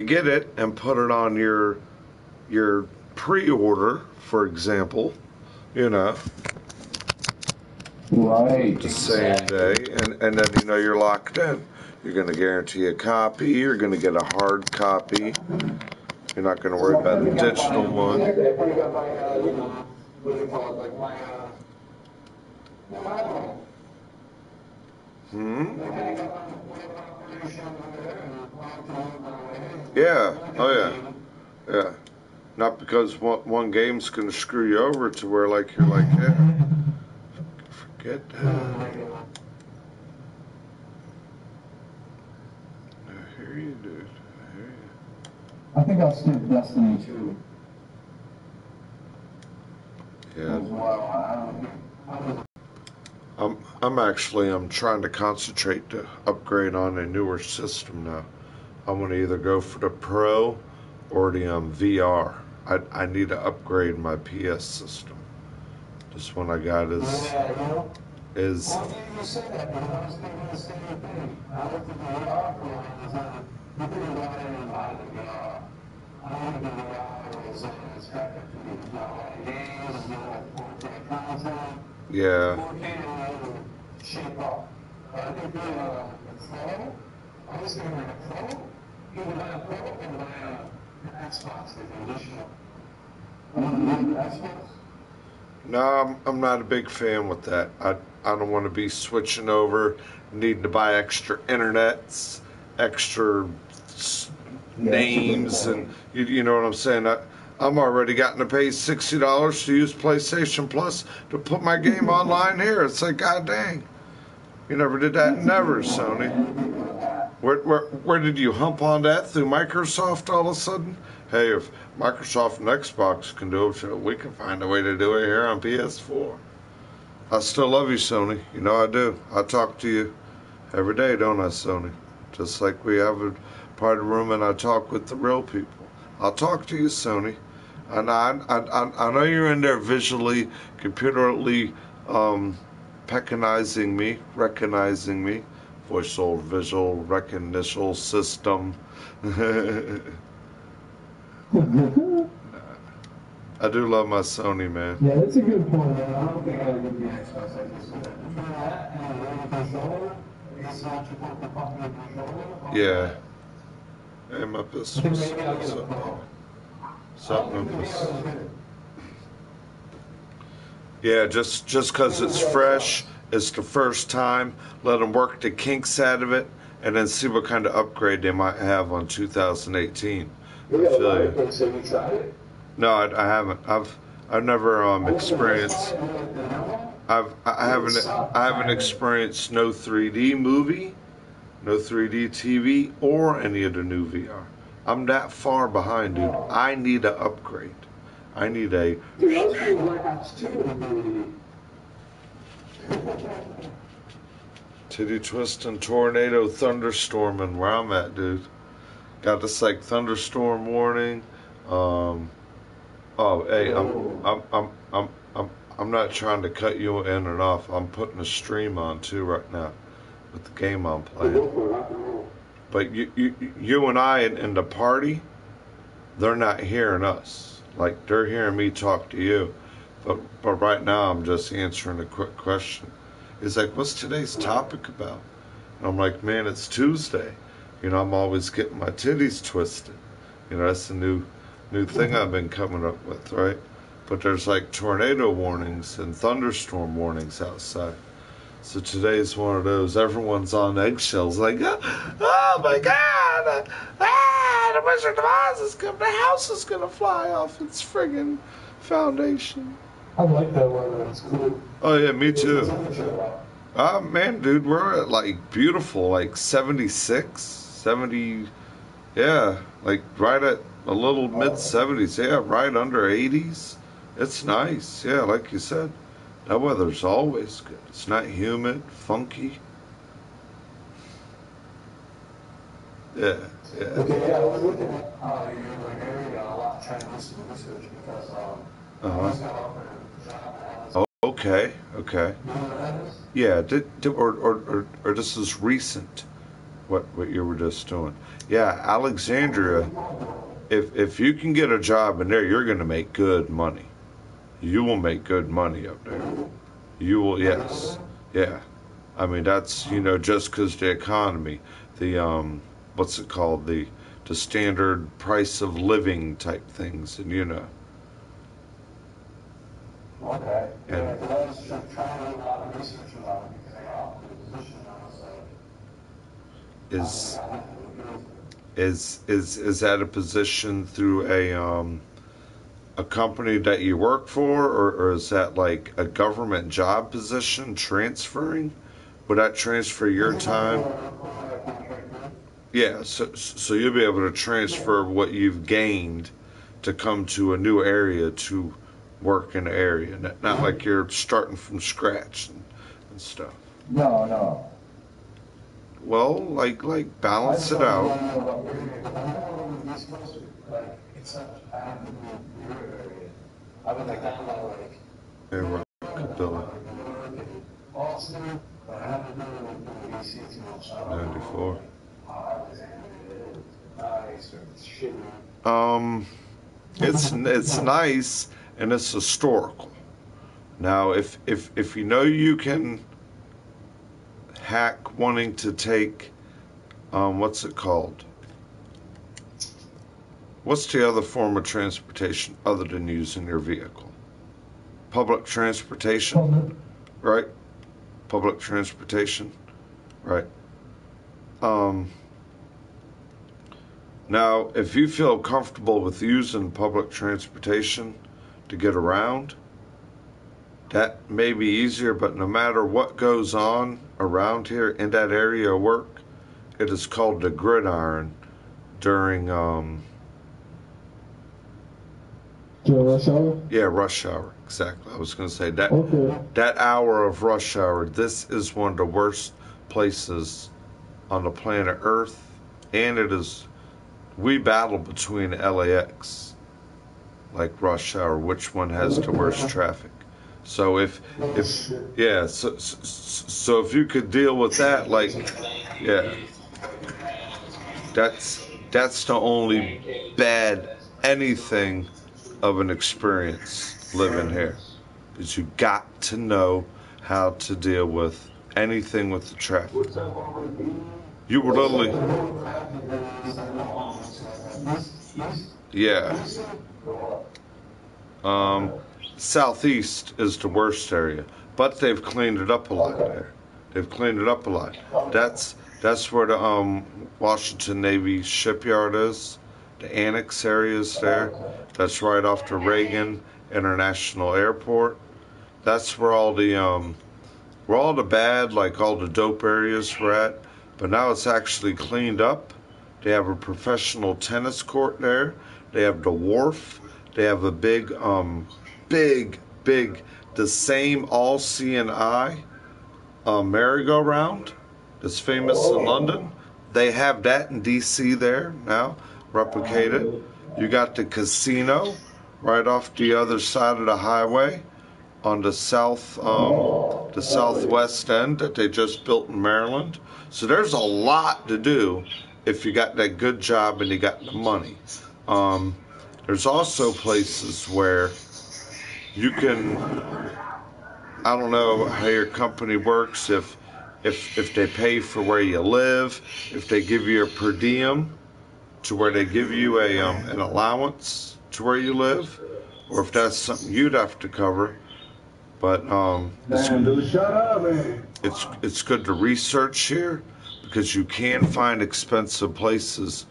get it and put it on your pre-order, for example, you know, Right. the same day, and then you're locked in. You're going to guarantee a copy. You're going to get a hard copy. You're not going to worry about the digital one. Hmm? Yeah. Oh yeah. Yeah. Not because one game's going to screw you over to where like you're like, yeah, forget that. I hear you, dude. I hear you. I think I'll skip Destiny 2 Yeah. as well. I'm trying to concentrate to upgrade on a newer system now. I'm gonna either go for the Pro or the VR. I need to upgrade my PS system. This one I got is yeah. No, I'm not a big fan with that. I don't want to be switching over, needing to buy extra internets, extra names, and you know what I'm saying. I'm already gotten to pay $60 to use PlayStation Plus to put my game online here. It's like, god dang, you never did that, never, Sony. Where did you hump on that through Microsoft all of a sudden? Hey, if Microsoft and Xbox can do it, we can find a way to do it here on PS4. I still love you, Sony. You know I do. I talk to you every day, don't I, Sony? Just like we have a part of the room and I talk with the real people. I'll talk to you, Sony. And I know you're in there visually, computerally recognizing me. Voice over visual recognition system. I do love my Sony, man. Yeah, that's a good point, man. I don't think I would give the Xbox like this. Yeah. Hey, my pistol. Something. Yeah, just because it's fresh, it's the first time. Let them work the kinks out of it, and then see what kind of upgrade they might have on 2018. I feel you. No, I haven't. I've never experienced. I haven't experienced no 3D movie, no 3D TV, or any of the new VR. I'm that far behind, dude. I need an upgrade. I need a. Titty twisting tornado thunderstorming where I'm at, dude. Got this like thunderstorm warning. Oh, hey, I'm not trying to cut you in and off. I'm putting a stream on too right now with the game I'm playing. But you and I in the party, they're not hearing us. Like they're hearing me talk to you. But right now I'm just answering a quick question. It's like, what's today's topic about? And I'm like, man, it's Tuesday. You know, I'm always getting my titties twisted. You know, that's the new thing I've been coming up with, right? But there's like tornado warnings and thunderstorm warnings outside. So today's one of those. Everyone's on eggshells, like, oh my God, the Wizard of Oz is coming. The house is gonna fly off its friggin' foundation. I like that weather. It's cool. Oh yeah, me too. Man, dude, we're at like beautiful, like 76, 70. Yeah, like right at a little mid 70s. Yeah, right under 80s. It's nice. Yeah, like you said, that weather's always good. It's not humid, funky. Yeah, yeah. Okay, yeah, I was looking at your area a lot, trying to do some research because Oh, okay. Yeah, or this is recent. what you were just doing. Yeah, Alexandria. If you can get a job in there, you're going to make good money. You will make good money up there. You will, yes, yeah. I mean, that's just because the economy, the what's it called, the standard price of living type things, and Okay. and Yeah, because I was trying to do a lot of research about it because I offered a position and I was is like, is that a position through a company that you work for, or is that like a government job position transferring? Would that transfer your time? Yeah, so you'll be able to transfer what you've gained to come to a new area to work in the area, not like you're starting from scratch and stuff. no, no. Well, like balance it out. Like, it's such, I have to move your area. I was like, down by like, Yeah, rockabilly. Austin, but I have to do it with the AC too much. 94. Nice or shitty. It's nice and it's historical. Now, if you know you can hack wanting to take, what's it called? What's the other form of transportation other than using your vehicle? Public transportation, right? Public transportation, right? Now, if you feel comfortable with using public transportation to get around, that may be easier, but no matter what goes on around here in that area of work, it is called the gridiron during, Rush hour? yeah, rush hour, exactly. I was going to say that, Okay. that hour of rush hour, this is one of the worst places on the planet Earth, and we battle between LAX, like rush hour, which one has the worst traffic. So yeah, so if you could deal with that, like, yeah, that's the only bad anything of an experience living here, is you got to know how to deal with anything with the traffic. You were literally, yeah. Southeast is the worst area, but they've cleaned it up a lot there. They've cleaned it up a lot. That's where the Washington Navy shipyard is. The annex area is there. That's right off the Reagan International Airport. That's where all the bad, like all the dope areas were at. But now it's actually cleaned up. They have a professional tennis court there. They have the wharf. They have a big, the same all-seeing eye merry-go-round that's famous in London. They have that in D.C. there now, replicated. You got the casino right off the other side of the highway on the southwest end that they just built in Maryland. So there's a lot to do if you got that good job and you got the money. There's also places where you can, I don't know how your company works, if they pay for where you live, if they give you a per diem to where they give you an allowance to where you live, or if that's something you'd have to cover. But it's good to research here, because you can find expensive places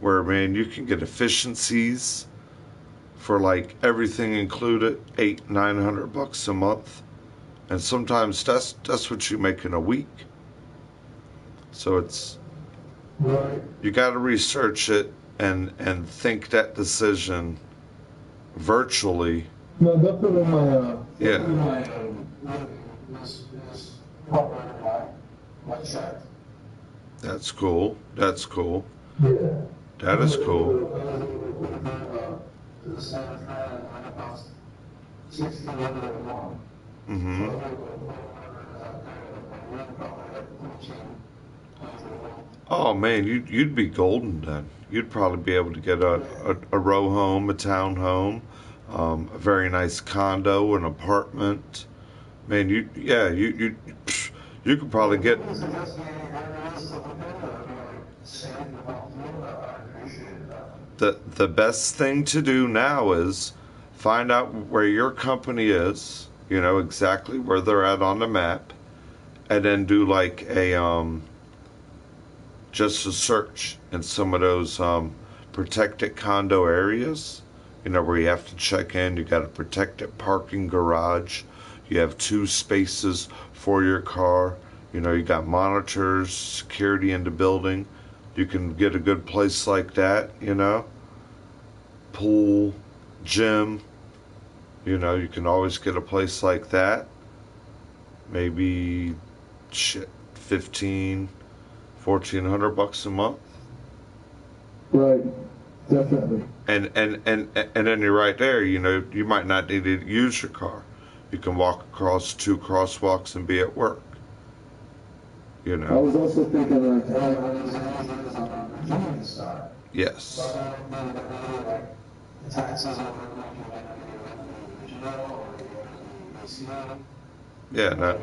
where, man, you can get efficiencies for like everything included, $800-900 a month, and sometimes that's what you make in a week. So it's, you got to research it and think that decision virtually. No, definitely Yeah. my chat. That's cool. That's cool. Yeah. That is cool. Oh man, you'd be golden then. You'd probably be able to get a row home, a town home, a very nice condo, an apartment. Man, you could probably get the best thing to do now is find out where your company is, you know, exactly where they're at on the map, and then do like a just a search in some of those protected condo areas, you know, where you have to check in. You got a protected parking garage. You have two spaces for your car. You know, you got monitors, security in the building. You can get a good place like that, you know. Pool, gym, you know, you can always get a place like that. Maybe shit, 15, 1,400 bucks a month. Right, definitely. And then you're right there, you know, you might not need to use your car. You can walk across two crosswalks and be at work. You I know. was also thinking like, Yes. Yeah, that,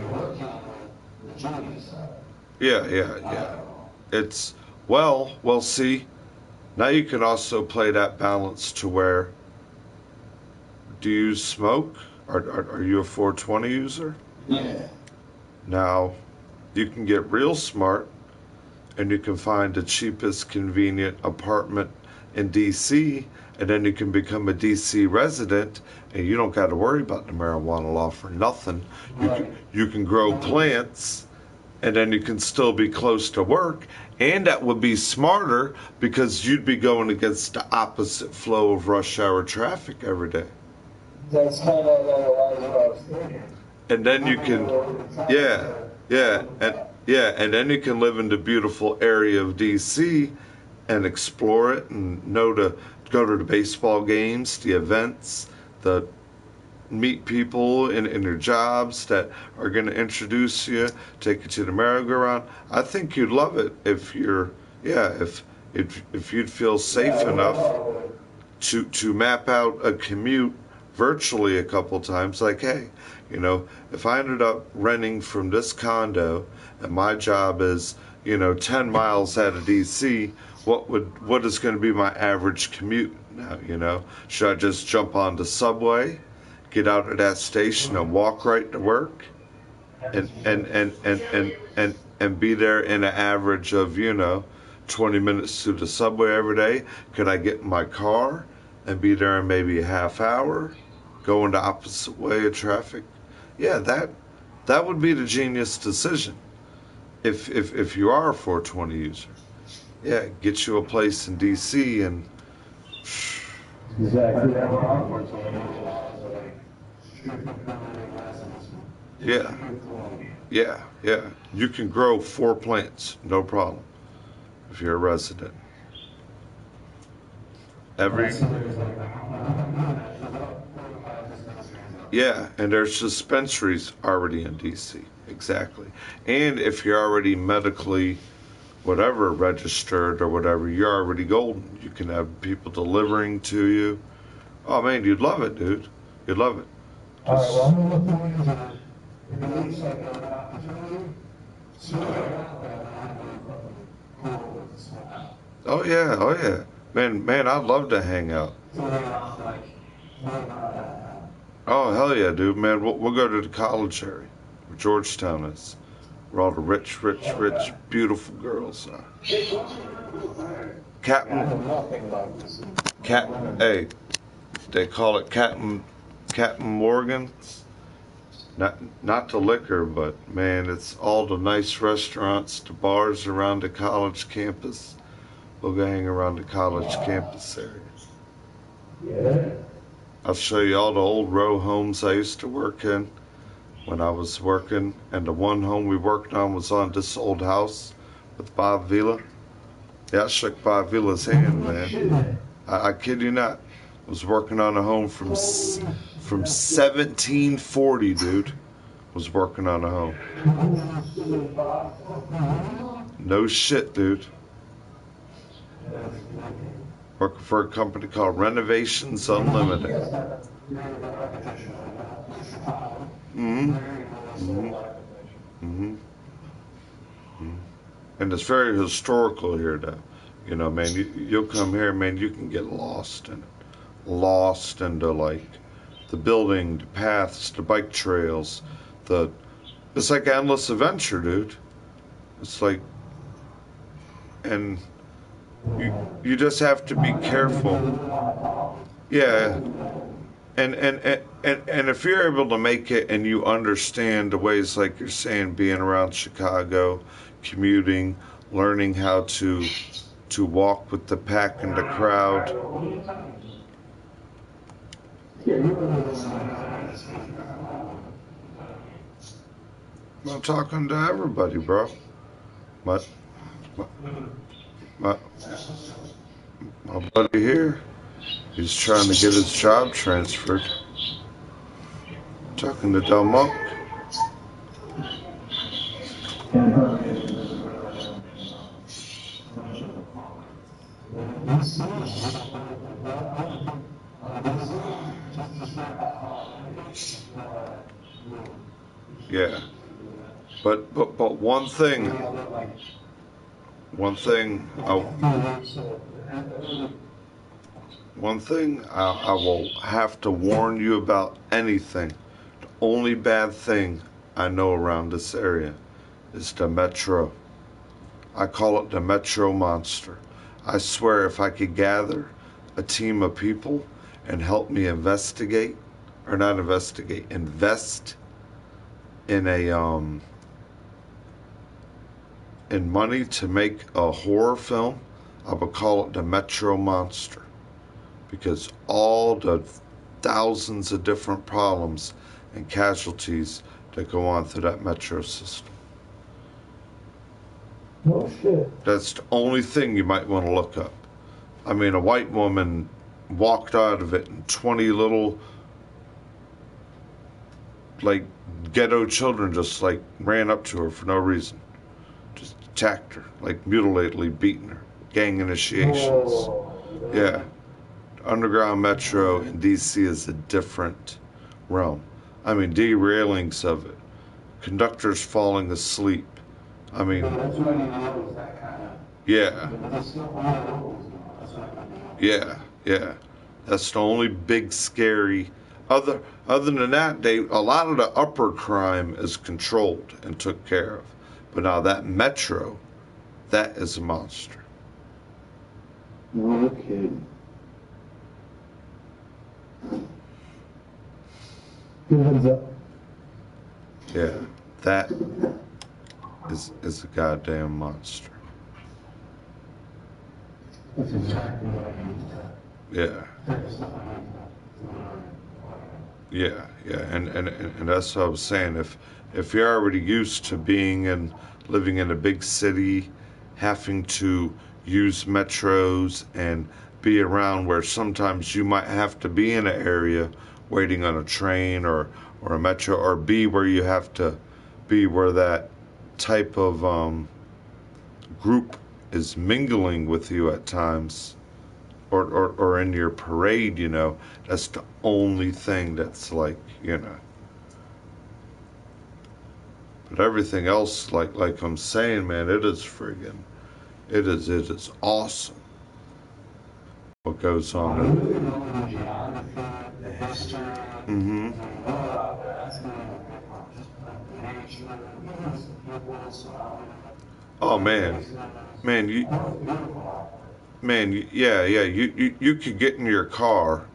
yeah. It's well, see, now you can also play that balance to where do you smoke? Are you a 420 user? Yeah. Now, you can get real smart and you can find the cheapest convenient apartment in DC, and then you can become a DC resident and you don't got to worry about the marijuana law for nothing. You can grow plants and then you can still be close to work, and that would be smarter because you'd be going against the opposite flow of rush hour traffic every day. That's kind of what I was thinking. And then you can, and then you can live in the beautiful area of DC and explore it and know to go to the baseball games, the events, the meet people in your jobs that are going to introduce you, take you to the merry-go-round. I think you'd love it if you're, if you'd feel safe enough to map out a commute virtually a couple times. Like, hey, you know, if I ended up renting from this condo and my job is, you know, 10 miles out of DC, what is going to be my average commute now, you know? Should I just jump on the subway, get out of that station and walk right to work and be there in an average of, you know, 20 minutes to the subway every day? Could I get in my car and be there in maybe a half hour, going the opposite way of traffic? Yeah, that would be the genius decision if you are a 420 user. Yeah, get you a place in DC and Exactly. yeah. You can grow 4 plants, no problem, if you're a resident. And there's dispensaries already in DC. Exactly. And if you're already medically whatever registered or whatever, you're already golden. You can have people delivering to you. Oh man, you'd love it, dude. You'd love it. All right, well, I'm gonna look into it. If it looks like an opportunity, Oh yeah. Man, I'd love to hang out. Oh hell yeah, dude, man. We'll go to the college area where Georgetown is, where all the rich, beautiful girls are. Hey, they call it Captain Morgan. Not the liquor, but man, it's all the nice restaurants, the bars around the college campus. We'll go hang around the college campus area. Yeah. I'll show you all the old row homes I used to work in when I was working, and the one home we worked on was on this old house with Bob Vila. Yeah, I shook Bob Vila's hand, man. I kid you not. I was working on a home from 1740, dude. Was working on a home. No shit, dude. Working for a company called Renovations Unlimited. Mm-hmm. Mm-hmm. Mm-hmm. And it's very historical here, though. You know, man, you'll come here, man, you can get lost in it. Lost into, like, the building, the paths, the bike trails, it's like endless adventure, dude. It's like, and you just have to be careful. Yeah. And if you're able to make it and you understand the ways, like you're saying, being around Chicago, commuting, learning how to walk with the pack and the crowd. I'm talking to everybody, bro. My my buddy here, he's trying to get his job transferred. Talking to Del Monk. Yeah. But one thing I will have to warn you about anything. The only bad thing I know around this area is the Metro. I call it the Metro Monster. I swear if I could gather a team of people and help me invest in in money to make a horror film, I would call it the Metro Monster. Because all the thousands of different problems and casualties that go on through that metro system. No shit. That's the only thing you might want to look up. I mean, a white woman walked out of it and 20 little, like, ghetto children just, like, ran up to her for no reason. Just attacked her, like, mutilatedly beating her. Gang initiations. Whoa. Yeah. Underground Metro in DC is a different realm. I mean, derailings of it. Conductors falling asleep. I mean, yeah. Yeah. That's the only big scary. Other than that, a lot of the upper crime is controlled and took care of. But now that Metro, that is a monster. No kidding. Heads up. Yeah, that is a goddamn monster. That's exactly what I need to Yeah. And that's what I was saying. If you're already used to living in a big city, having to use metros and be around where sometimes you might have to be in an area waiting on a train or a metro, or be where you have to be where that type of group is mingling with you at times, or in your parade, you know, that's the only thing that's like, you know. But everything else, like I'm saying, man, it is awesome what goes on. Mm-hmm. Oh man, yeah. You could get in your car,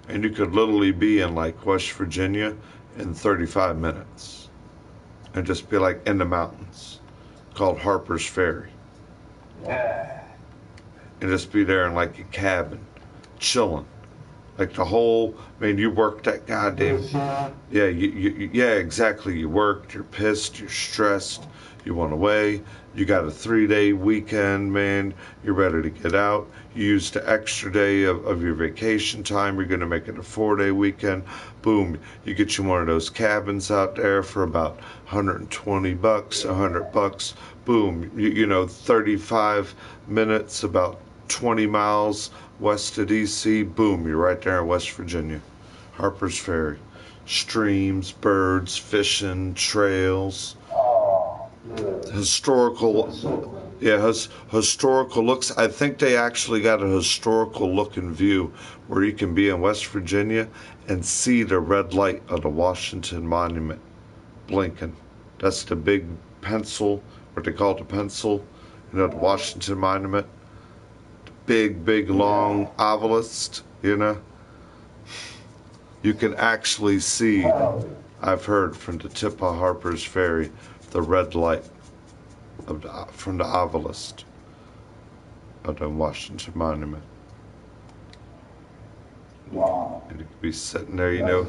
and you could literally be in like West Virginia in 35 minutes, and just be like in the mountains, called Harper's Ferry. Yeah. And just be there in like a cabin, chilling. Like the whole, man, you worked that goddamn, yeah, yeah, exactly. You worked, you're pissed, you're stressed, you want away, you got a 3-day weekend, man, you're ready to get out. You used the extra day of your vacation time, you're going to make it a 4-day weekend. Boom, you get you one of those cabins out there for about $120, $100. Boom, you know, 35 minutes, about 20 miles west of D.C., boom, you're right there in West Virginia. Harper's Ferry. Streams, birds, fishing, trails, historical, yeah, historical looks. I think they actually got a historical looking view where you can be in West Virginia and see the red light of the Washington Monument blinking. That's the big pencil, what they call the pencil, you know, the Washington Monument. Big, long obelisk, you know. You can actually see, I've heard from the tip of Harper's Ferry, the red light from the obelisk of the Washington Monument. Wow. And you could be sitting there, you know,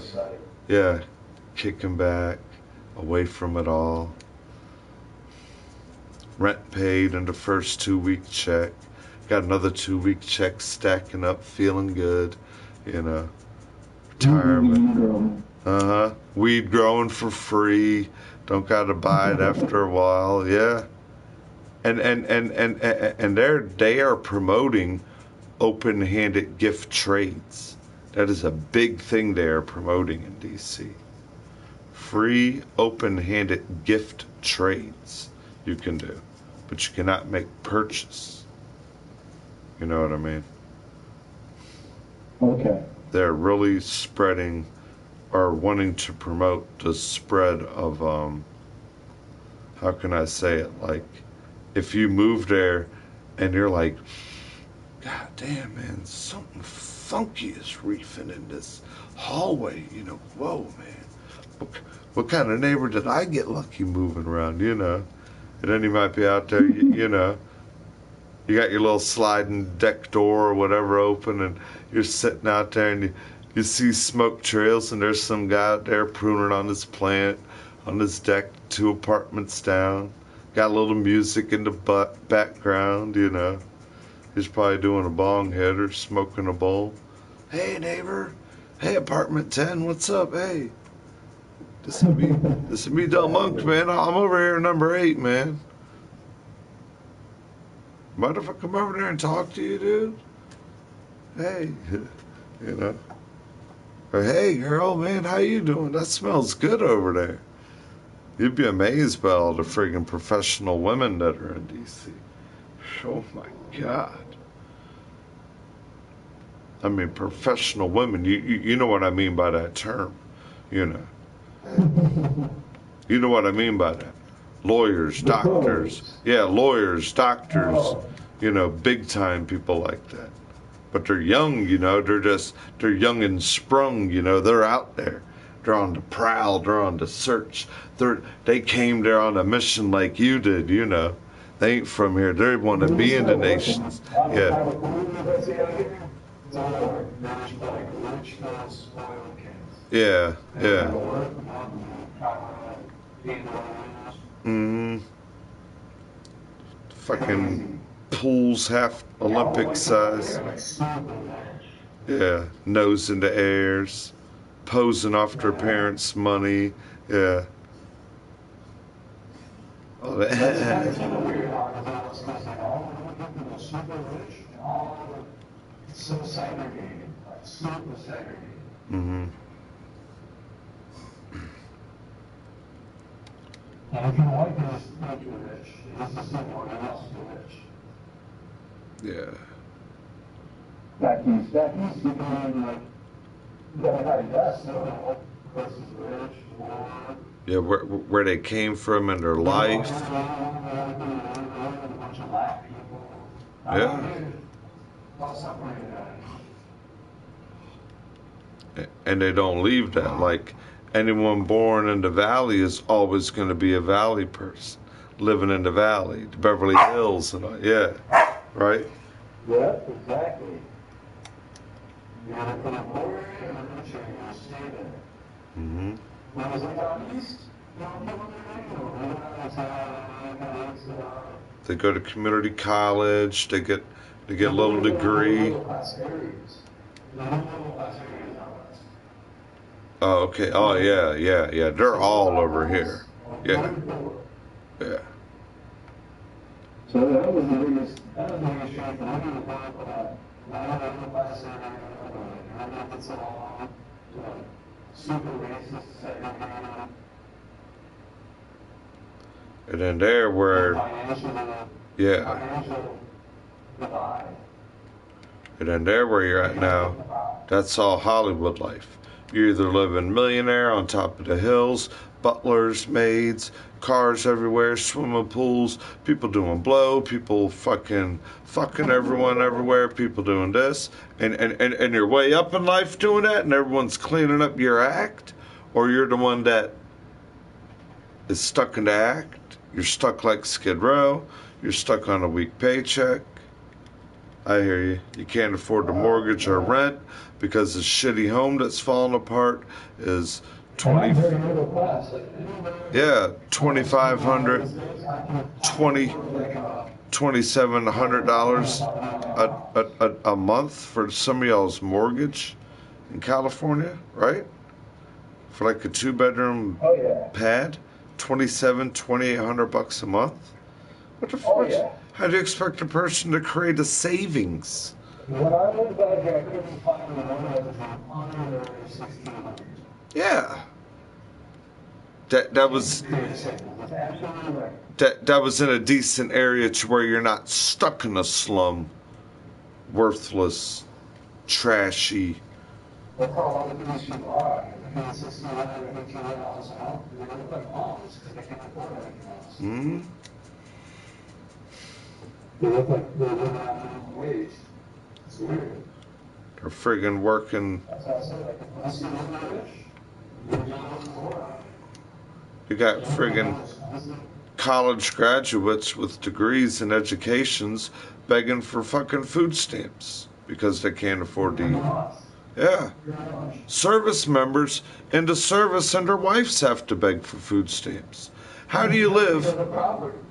yeah, kicking back, away from it all. Rent paid in the first 2-week check. Got another 2-week check stacking up, feeling good, you know. Retirement. Weed growing for free. Don't gotta buy it after a while. Yeah. And they are promoting open-handed gift trades. That is a big thing they are promoting in DC. Free open-handed gift trades you can do, but you cannot make purchase. You know what I mean? Okay. They're really spreading or wanting to promote the spread of, how can I say it? Like, if you move there and you're like, God damn, man, something funky is reefing in this hallway, you know, whoa, man. What kind of neighbor did I get lucky moving around, you know? And then you might be out there, you know. You got your little sliding deck door or whatever open, and you're sitting out there, and you see smoke trails, and there's some guy out there pruning on his plant, on his deck, 2 apartments down. Got a little music in the background, you know. He's probably doing a bong hit or smoking a bowl. Hey, neighbor. Hey, apartment 10, what's up? Hey. This is me, Del Monk, man. I'm over here at number 8, man. Mind if I come over there and talk to you, dude? Hey, you know. Or, hey, girl, man, how you doing? That smells good over there. You'd be amazed by all the friggin' professional women that are in D.C. Oh, my God. I mean, professional women. You know what I mean by that term, you know. You know what I mean by that. Lawyers, doctors. Yeah, lawyers, doctors, you know, big time people like that. But they're young, you know, they're young and sprung, you know, they're out there. They're on the prowl, they're on the search. They came there on a mission like you did, you know. They ain't from here, they want to be in the nations. Yeah. Yeah, yeah. Fucking pools half Olympic size. Yeah, nose in the airs, posing off their parents' money. Yeah. Oh, So segregated, like super segregated. Mm-hmm. And if your wife is not rich, it's the someone else rich. Yeah. That means you can like, I guess, no, versus rich, or. Yeah, where they came from in their life. Yeah. And they don't leave that. Like, anyone born in the valley is always going to be a valley person, living in the valley, the Beverly Hills, and all. Yeah, right. Yeah, exactly. Mm-hmm. They go to community college. They get a little degree. Oh, okay. Oh, yeah, yeah, yeah. They're all over here. Yeah, yeah. So that was the biggest shock. I don't know about the class area. I don't know if it's all super racist. And then there where, yeah. And then there where you're at now, that's all Hollywood life. You're either living millionaire on top of the hills, butlers, maids, cars everywhere, swimming pools, people doing blow, people fucking everyone everywhere, people doing this, and you're way up in life doing that, and everyone's cleaning up your act, or you're the one that is stuck in the act. You're stuck like Skid Row. You're stuck on a weak paycheck. I hear you. You can't afford the mortgage or rent because the shitty home that's falling apart is $2,500, $2,700 a month for some of y'all's mortgage in California, right? For like a 2-bedroom pad, $2,800 a month. What the fuck? How do you expect a person to create a savings? When I went back, I couldn't find the one that was under 1,600. Yeah. That was that was in a decent area to where you're not stuck in a slum, worthless, trashy. That's how a lot of these people are. Because it's not like $1,800 a month. They look like moms because they can't afford anything else. Hmm. They look like they're living on minimum wage. It's weird. They're friggin' working. That's how I said, like, unless you're living rich, you're not looking for it. You got friggin' college graduates with degrees and educations begging for fucking food stamps because they can't afford to eat. Yeah. Service members into service and their wives have to beg for food stamps. How do you live?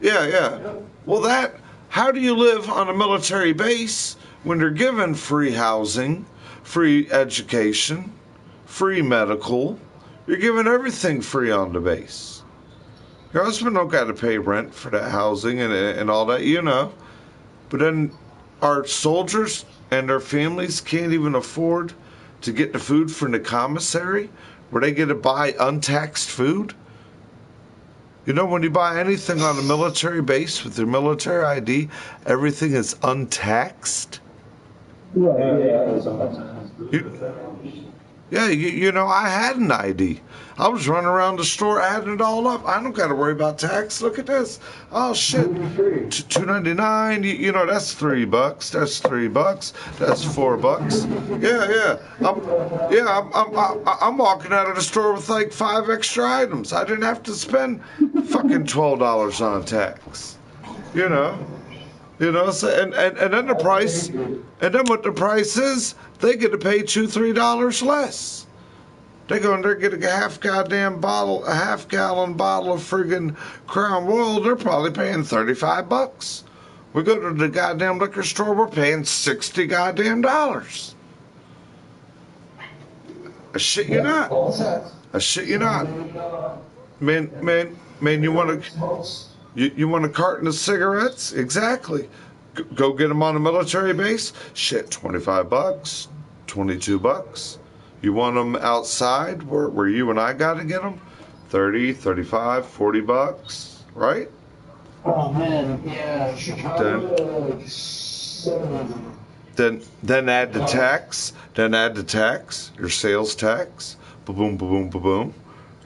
Yeah, yeah. Well, how do you live on a military base when they're given free housing, free education, free medical? You're given everything free on the base. Your husband don't got to pay rent for that housing and all that, you know. But then our soldiers and their families can't even afford to get the food from the commissary where they get to buy untaxed food. You know, when you buy anything on a military base with your military ID, everything is untaxed. Yeah, you know, I had an ID. I was running around the store adding it all up. I don't got to worry about tax. Look at this. Oh shit, $2.99. You know, that's $3. That's $3. That's $4. Yeah. I'm walking out of the store with like 5 extra items. I didn't have to spend fucking $12 on tax. You know. So, and then the price, and then what the price is, they get to pay $2-3 less. They go in there and get a half gallon bottle of friggin' Crown Royal. They're probably paying $35. We go to the goddamn liquor store, we're paying $60 goddamn dollars. I shit you not. I shit you not. Man, you want to? You want a carton of cigarettes? Exactly. Go get them on a military base? Shit, $25, $22. You want them outside where you and I got to get them? $30, $35, $40, right? Oh man, yeah, Chicago. Then add the tax. Then add the tax. Your sales tax. Boom, boom, boom, boom.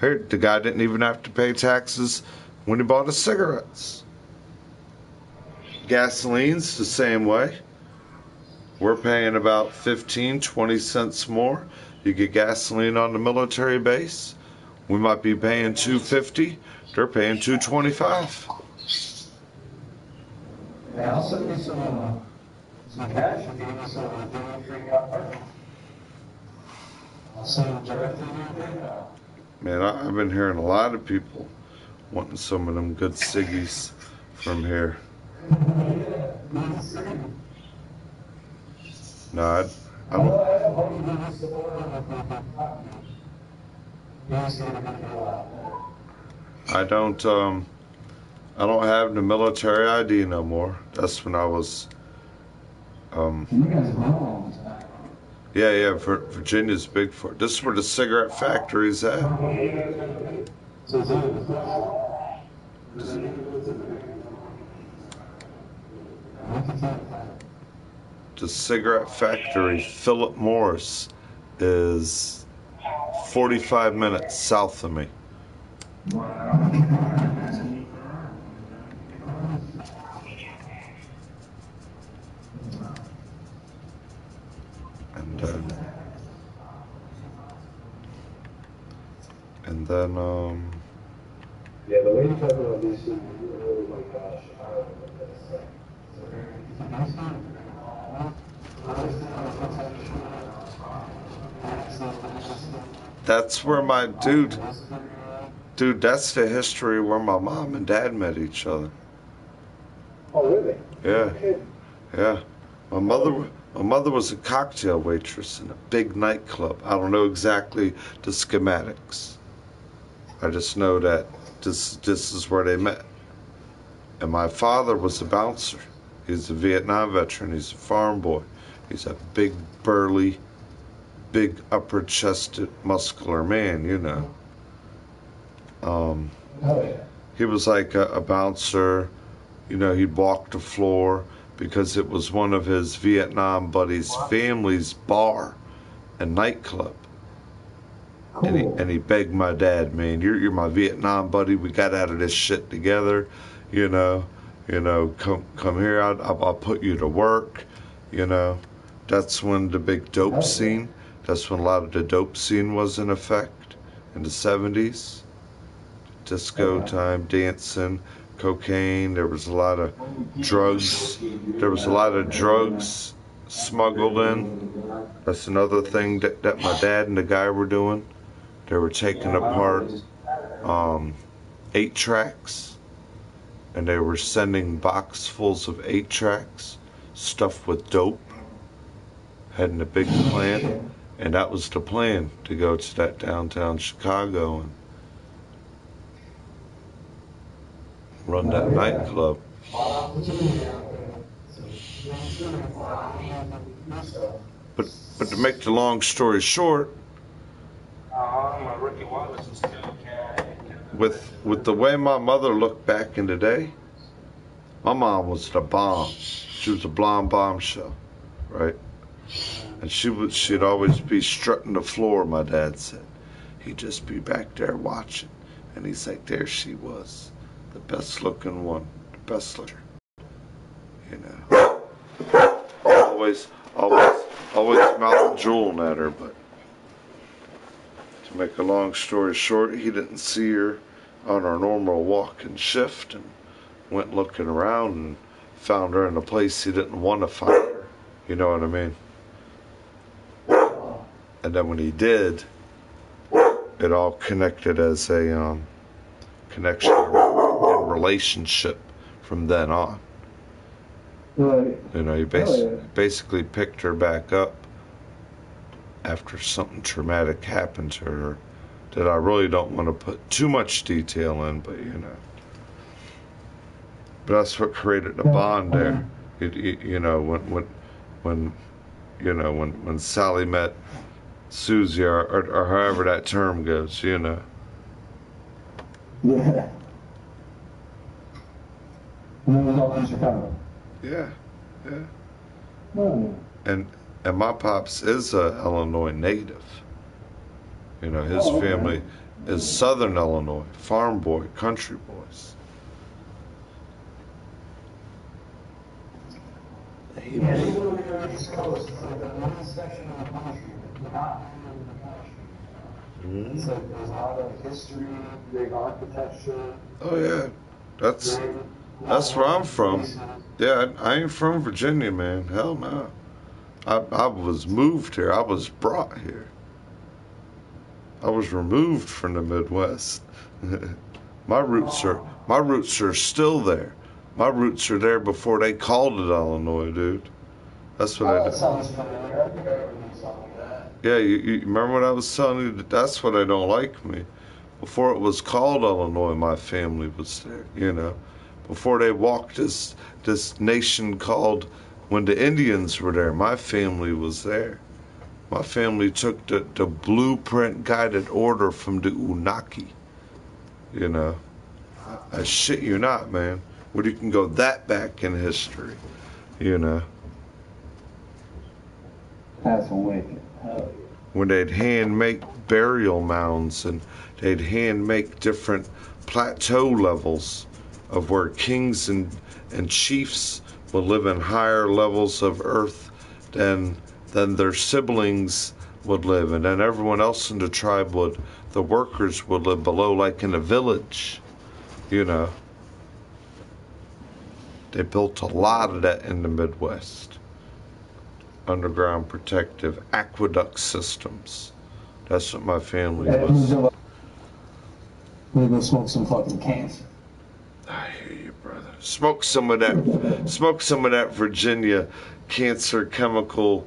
Here, the guy didn't even have to pay taxes when he bought his cigarettes. Gasoline's the same way. We're paying about 15, 20 cents more. You get gasoline on the military base. We might be paying $2.50. They're paying $2.25. Yeah, I'll send you some cash if you give me some free apartment. some directly near. Man, I've been hearing a lot of people wanting some of them good ciggies from here. No, I don't. I don't have the military ID no more. That's when I was. You guys have known all this time. Yeah. Virginia's big for it. This is where the cigarette factory's at. So The cigarette factory, Philip Morris, is 45 minutes south of me. And then yeah, the way you talk about these things, oh my gosh, that's where my dude, that's the history where my mom and dad met each other. Oh, really? Yeah. My mother was a cocktail waitress in a big nightclub. I don't know exactly the schematics. I just know that this is where they met. And my father was a bouncer. He's a Vietnam veteran. He's a farm boy. He's a big, burly, big, upper-chested, muscular man, you know. He was like a bouncer. You know, he'd walk the floor because it was one of his Vietnam buddies' family's bar and nightclub. Cool. And he begged my dad, man, you're my Vietnam buddy. We got out of this shit together, you know. Come here. I'll put you to work, you know. That's when the big dope scene. That's when a lot of the dope scene was in effect in the 70s. Disco time, dancing, cocaine. There was a lot of drugs. There was a lot of drugs smuggled in. That's another thing that my dad and the guy were doing. They were taking apart 8-tracks, and they were sending boxfuls of 8-tracks stuffed with dope, heading a big plan, and that was the plan, to go to that downtown Chicago and run that nightclub. But to make the long story short, with the way my mother looked back in the day, my mom was the bomb. She was a blonde bombshell, right? And she'd always be strutting the floor, my dad said. He'd just be back there watching. And he's like, there she was, the best looking one, the best looker. You know. Always mouth drooling at her, but to make a long story short, he didn't see her on our normal walk and shift and went looking around and found her in a place he didn't want to find her. You know what I mean? And then when he did, it all connected as a connection and relationship from then on. Right. You know, he basically picked her back up after something traumatic happened to her that I really don't want to put too much detail in, but you know. But that's what created the bond there. You know, when Sally met Susie, or however that term goes, you know. Yeah. And it was all in Chicago. Yeah. Oh. And my pops is a Illinois native. You know, his family is Southern Illinois, farm boy, country boys. Yeah, they go to the East Coast. It's like the one section of the country, but not in the country. It's like there's a lot of history, big architecture. Oh yeah, that's where I'm from. Yeah, I ain't from Virginia, man. Hell no. I was moved here. I was brought here. I was removed from the Midwest. My roots are still there. My roots are there before they called it Illinois, dude. That's what I That did. sounds familiar. I think I remember something like that. Yeah, you remember what I was telling you? That's what I don't like me. Before it was called Illinois, my family was there, you know. Before they walked this nation called, when the Indians were there, my family was there. My family took the blueprint guided order from the Unaki, you know. I shit you not, man. When you can go that back in history, you know. That's wicked. Hell yeah. When they'd hand make burial mounds and they'd hand make different plateau levels of where kings and chiefs would live in higher levels of earth than their siblings would live, and then everyone else in the tribe the workers would live below, like in a village, you know. They built a lot of that in the Midwest. Underground protective aqueduct systems. That's what my family was. We're gonna smoke some fucking cancer. I hear you, brother. Smoke some of that Virginia cancer chemical,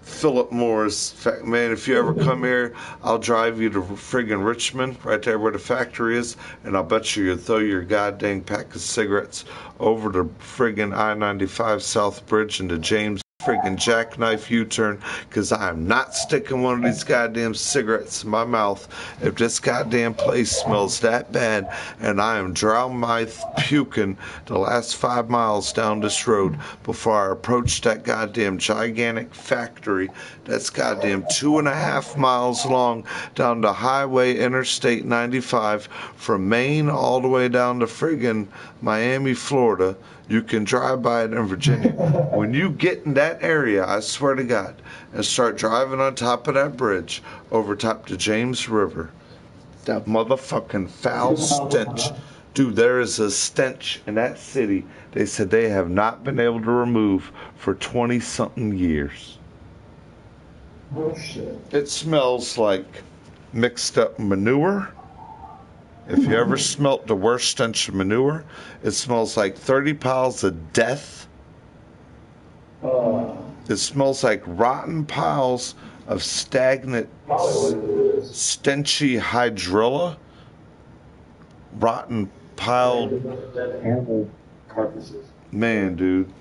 Philip Morris. Man, if you ever come here, I'll drive you to friggin' Richmond, right there where the factory is, and I'll bet you'll throw your goddamn pack of cigarettes over the friggin' I-95 South Bridge into James friggin' jackknife U-turn, because I am not sticking one of these goddamn cigarettes in my mouth if this goddamn place smells that bad, and I am drowning my puking the last 5 miles down this road before I approach that goddamn gigantic factory that's goddamn 2.5 miles long down the highway Interstate 95 from Maine all the way down to friggin' Miami, Florida. You can drive by it in Virginia. When you get in that area, I swear to God, and start driving on top of that bridge over top the James River, that motherfucking foul stench. Dude, there is a stench in that city they said they have not been able to remove for 20-something years. Bullshit. It smells like mixed up manure. If you ever smelt the worst stench of manure, it smells like 30 piles of death. It smells like rotten piles of stagnant, stenchy hydrilla. Rotten piled Animal carcasses. man, dude.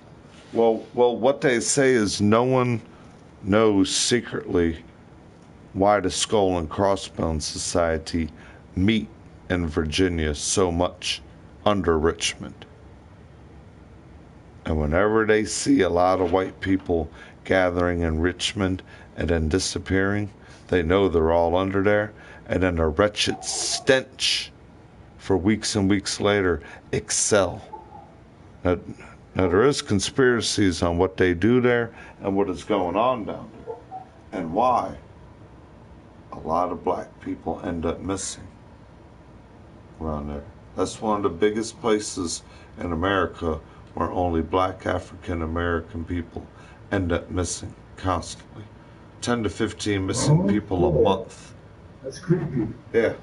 Well, what they say is no one knows secretly why the Skull and Crossbones Society meet in Virginia so much under Richmond. And whenever they see a lot of white people gathering in Richmond and then disappearing, they know they're all under there, and then a wretched stench for weeks and weeks later excel. Now there is conspiracies on what they do there and what is going on down there, and why a lot of black people end up missing around there. That's one of the biggest places in America where only black African American people end up missing constantly. 10 to 15 missing people a month. That's creepy. Yeah.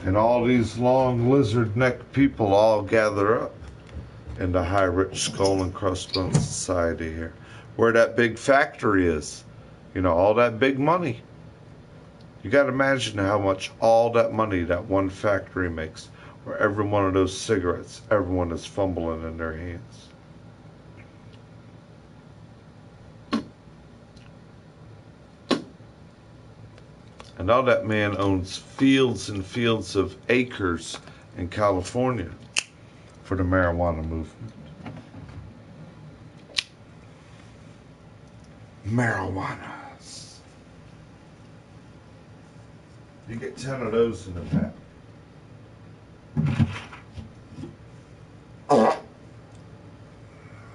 And all these long lizard neck people all gather up in the High Rich Skull and Crossbones Society here, where that big factory is. You know, all that big money. You got to imagine how much all that money that one factory makes, where every one of those cigarettes, everyone is fumbling in their hands. And now that man owns fields and fields of acres in California for the marijuana movement. Marijuanas. You get 10 of those in a pack.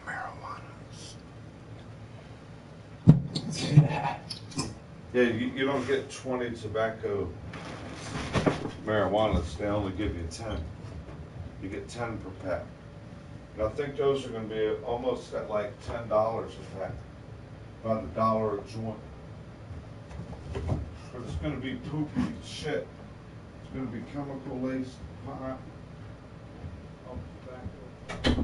Marijuanas. Yeah, you don't get 20 tobacco marijuanas. They only give you 10. You get 10 per pack. And I think those are going to be almost at like $10 a pack. About $1 a joint. But it's going to be poopy shit. It's going to be chemical laced pot. I'll be back.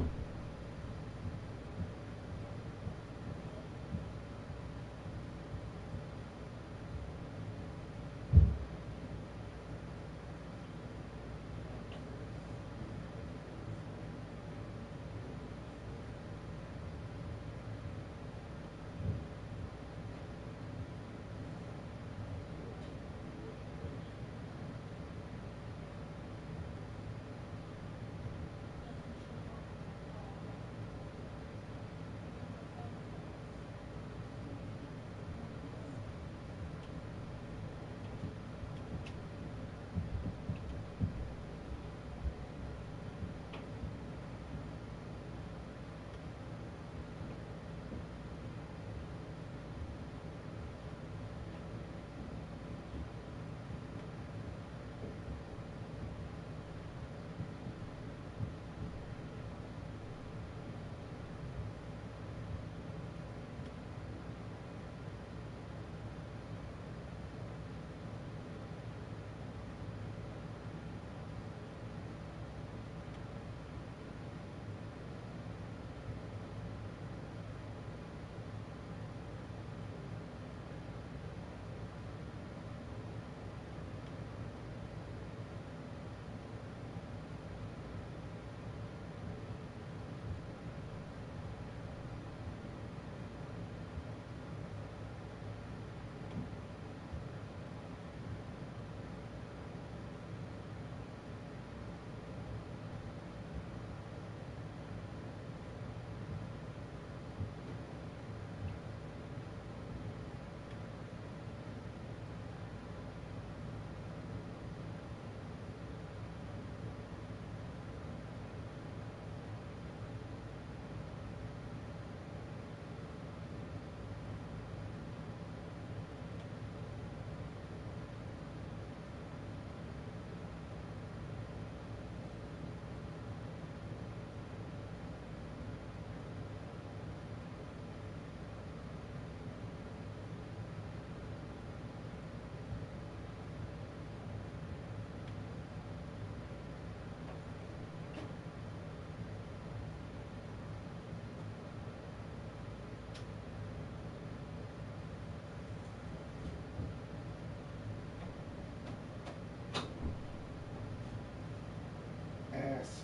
Ass.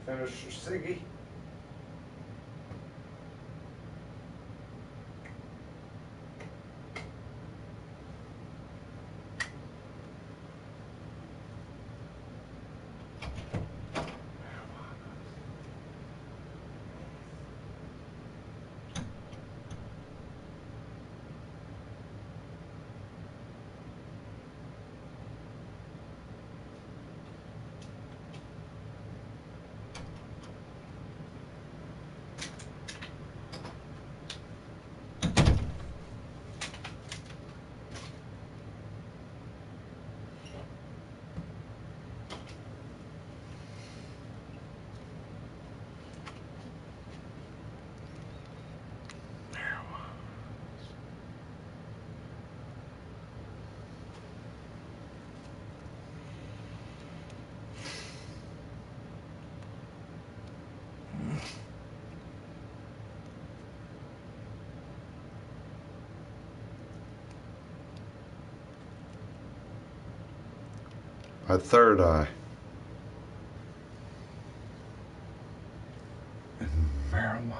Finish your ciggy. My third eye. And marijuana.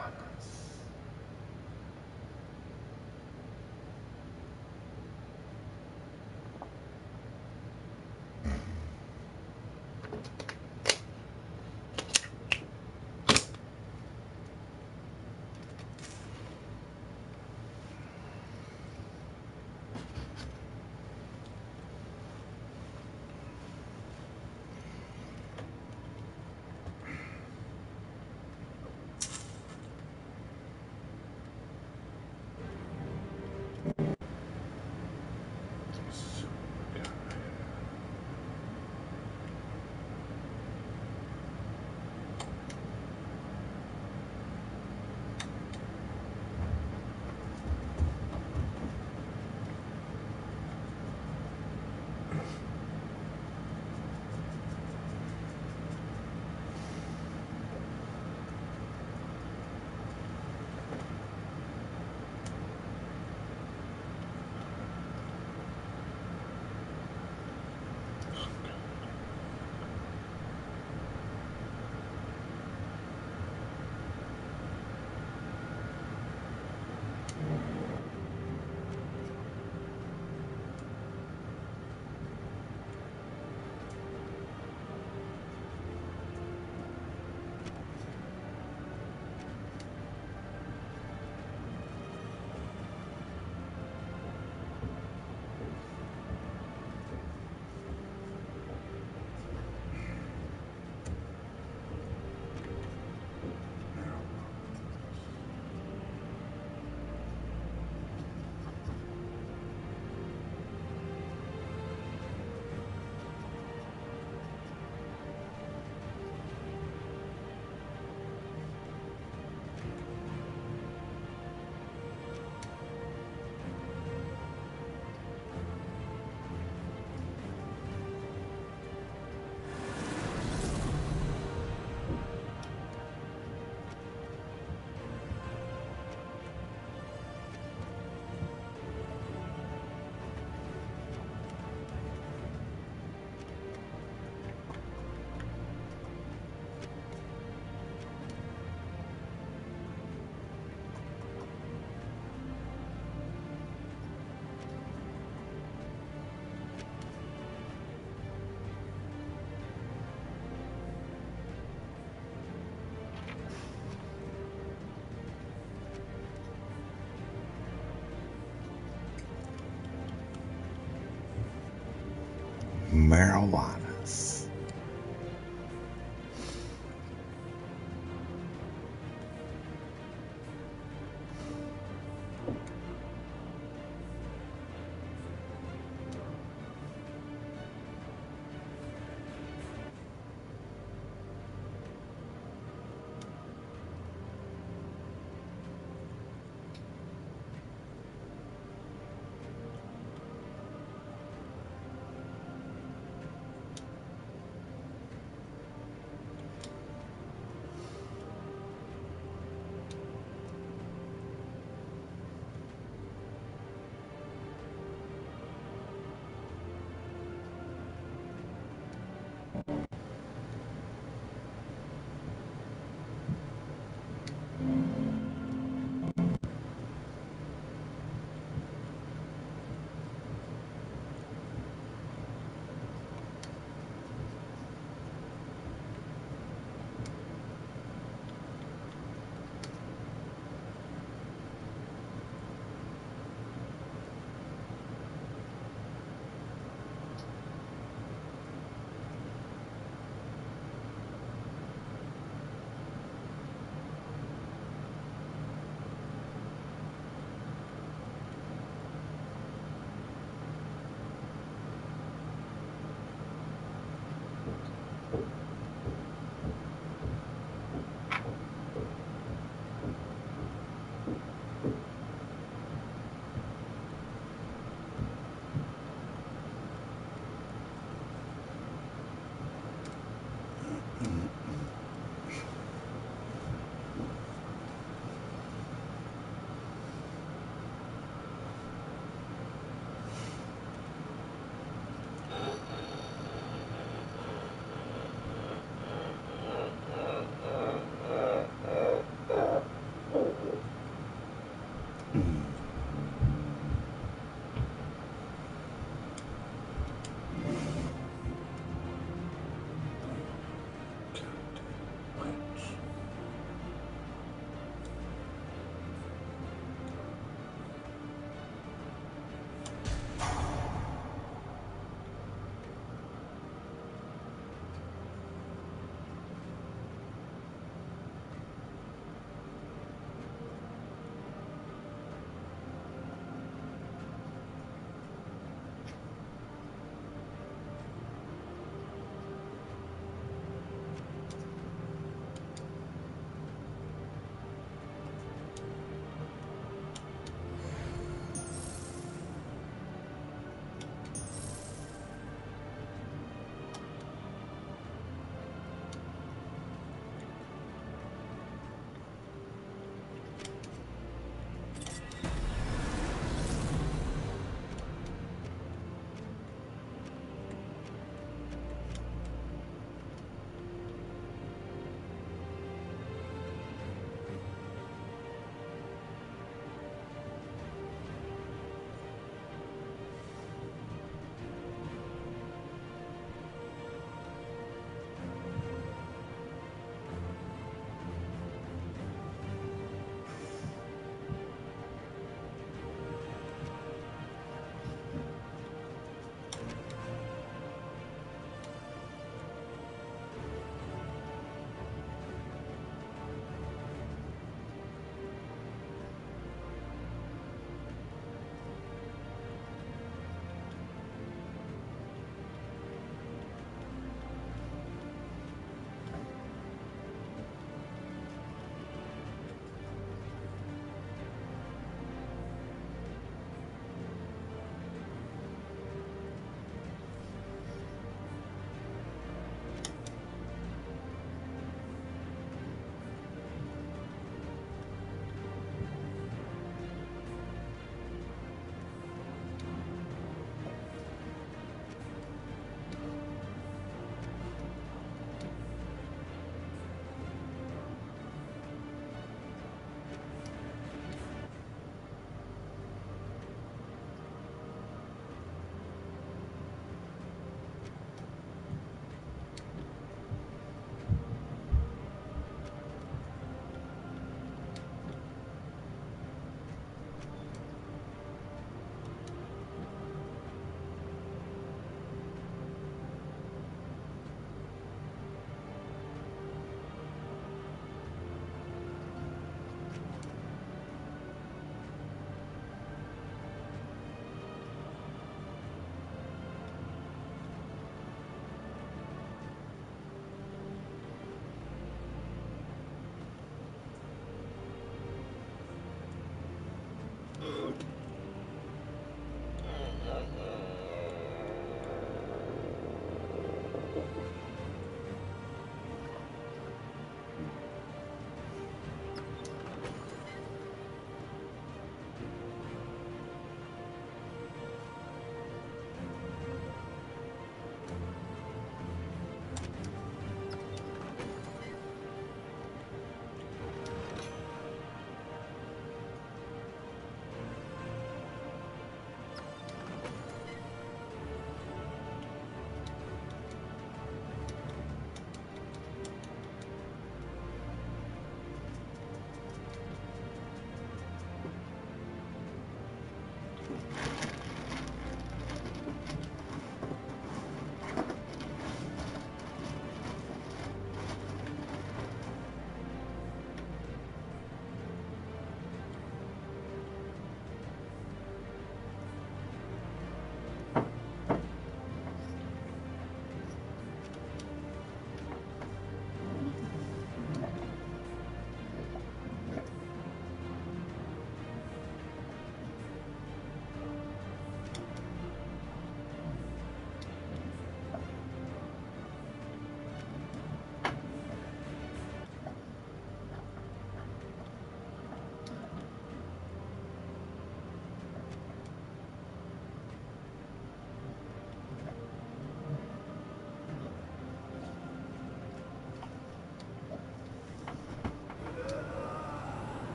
marijuanas.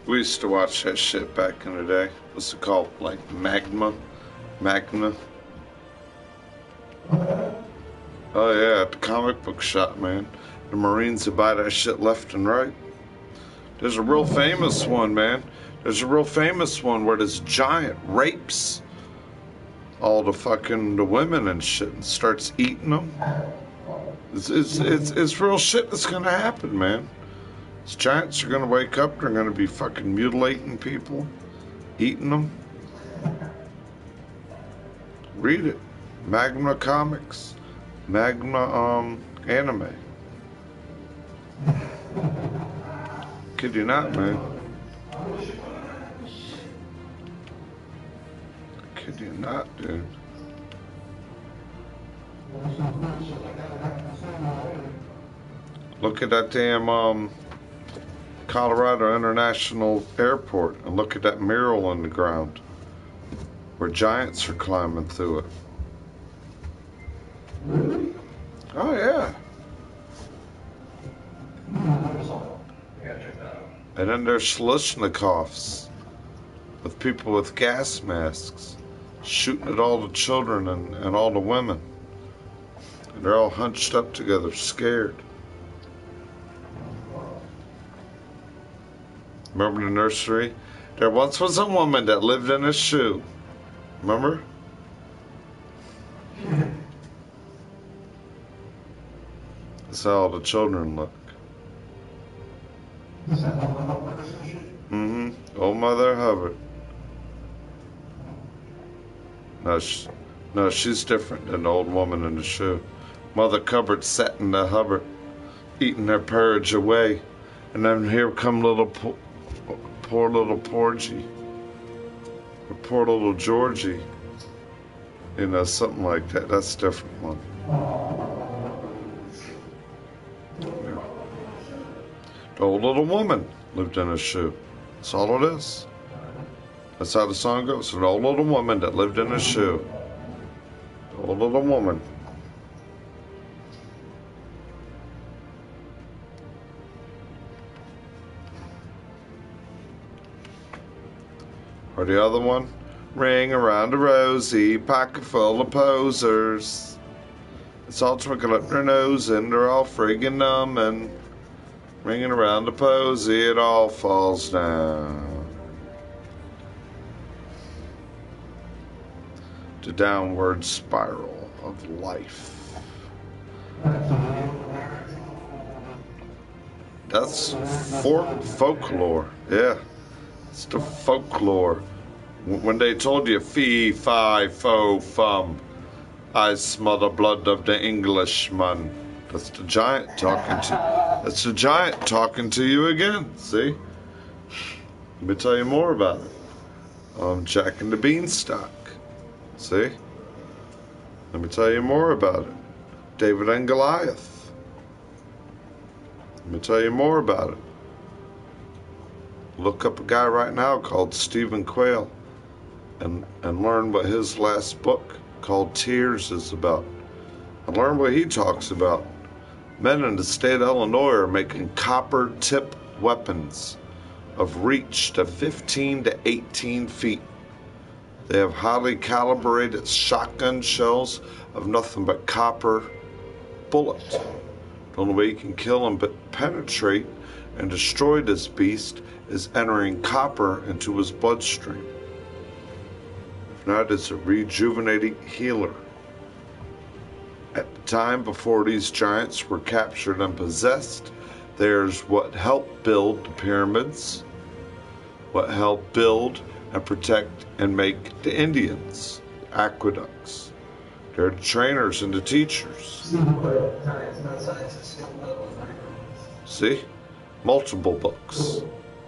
We used to watch that shit back in the day. What's it called? Like Magna? Oh yeah, at the comic book shop, man. The Marines would buy that shit left and right. There's a real famous one, man. There's a real famous one where this giant rapes all the women and shit and starts eating them. It's real shit that's gonna happen, man. These giants are gonna wake up. They're gonna be fucking mutilating people, eating them. Read it. Magna Comics. Magna Anime. Kid you not, man. Kid you not, dude. Look at that damn Colorado International Airport and look at that mural in the ground where giants are climbing through it. Really? Oh yeah. And then there's Kalashnikovs with people with gas masks shooting at all the children and all the women. And they're all hunched up together, scared. Remember the nursery? There once was a woman that lived in a shoe. Remember? That's how all the children look. Mm-hmm. Old Mother Hubbard. No, she's different than the old woman in the shoe. Mother Hubbard sat in the Hubbard, eating her porridge away, and then here come poor little Porgy, or poor little Georgie. You know, something like that. That's a different one. The old little woman lived in a shoe. That's all it is. That's how the song goes. An old little woman that lived in a shoe. The old little woman. Or the other one, ring around a rosy, pocket full of posers. It's all twinkling up their nose and they're all friggin' numb and ringing around the posy, it all falls down. The downward spiral of life. That's folklore, yeah. It's the folklore. When they told you fee, fi, fo, fum, I smell the blood of the Englishman. That's the giant talking to. That's the giant talking to you again. See? Let me tell you more about it. Jack and the Beanstalk. See? Let me tell you more about it. David and Goliath. Let me tell you more about it. Look up a guy right now called Stephen Quayle and learn what his last book called Tears is about. And learn what he talks about. Men in the state of Illinois are making copper tip weapons of reach to 15 to 18 feet. They have highly calibrated shotgun shells of nothing but copper bullet. The only way you can kill them but penetrate and destroy this beast is entering copper into his bloodstream. If not, it's a rejuvenating healer. At the time before these giants were captured and possessed, there's what helped build the pyramids, what helped build and protect and make the Indians, the aqueducts. They're the trainers and the teachers. See? Multiple books.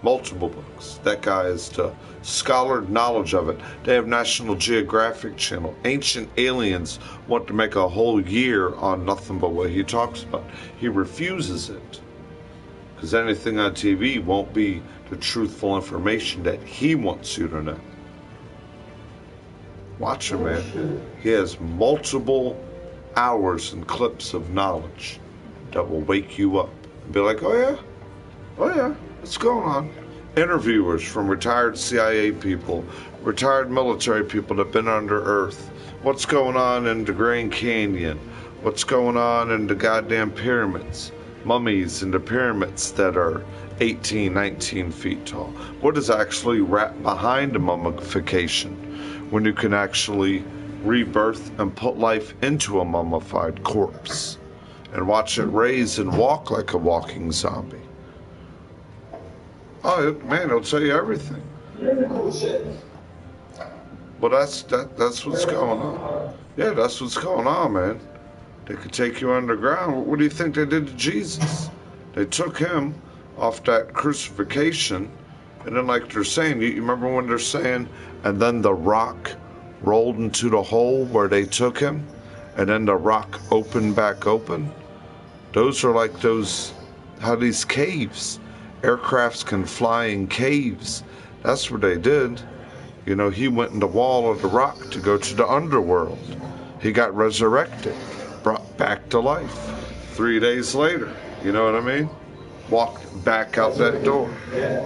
Multiple books. That guy is the scholar knowledge of it. They have National Geographic Channel. Ancient Aliens want to make a whole year on nothing but what he talks about. He refuses it. Because anything on TV won't be the truthful information that he wants you to know. Watch him, man. He has multiple hours and clips of knowledge that will wake you up and be like, oh yeah, what's going on? interviewers from retired CIA people, retired military people that have been under earth. What's going on in the Grand Canyon? What's going on in the goddamn pyramids? Mummies in the pyramids that are 18, 19 feet tall. What is actually wrapped behind a mummification when you can actually rebirth and put life into a mummified corpse and watch it raise and walk like a walking zombie? Oh man, it'll tell you everything. Well, that's what's going on. Yeah, that's what's going on, man. They could take you underground. What do you think they did to Jesus? They took him off that crucifixion, and then like they're saying, you remember when they're saying, and then the rock rolled into the hole where they took him, and then the rock opened back open? Those are like how these caves. Aircrafts can fly in caves. That's what they did. You know, he went in the wall of the rock to go to the underworld. He got resurrected, brought back to life 3 days later. You know what I mean? Walked back out that door.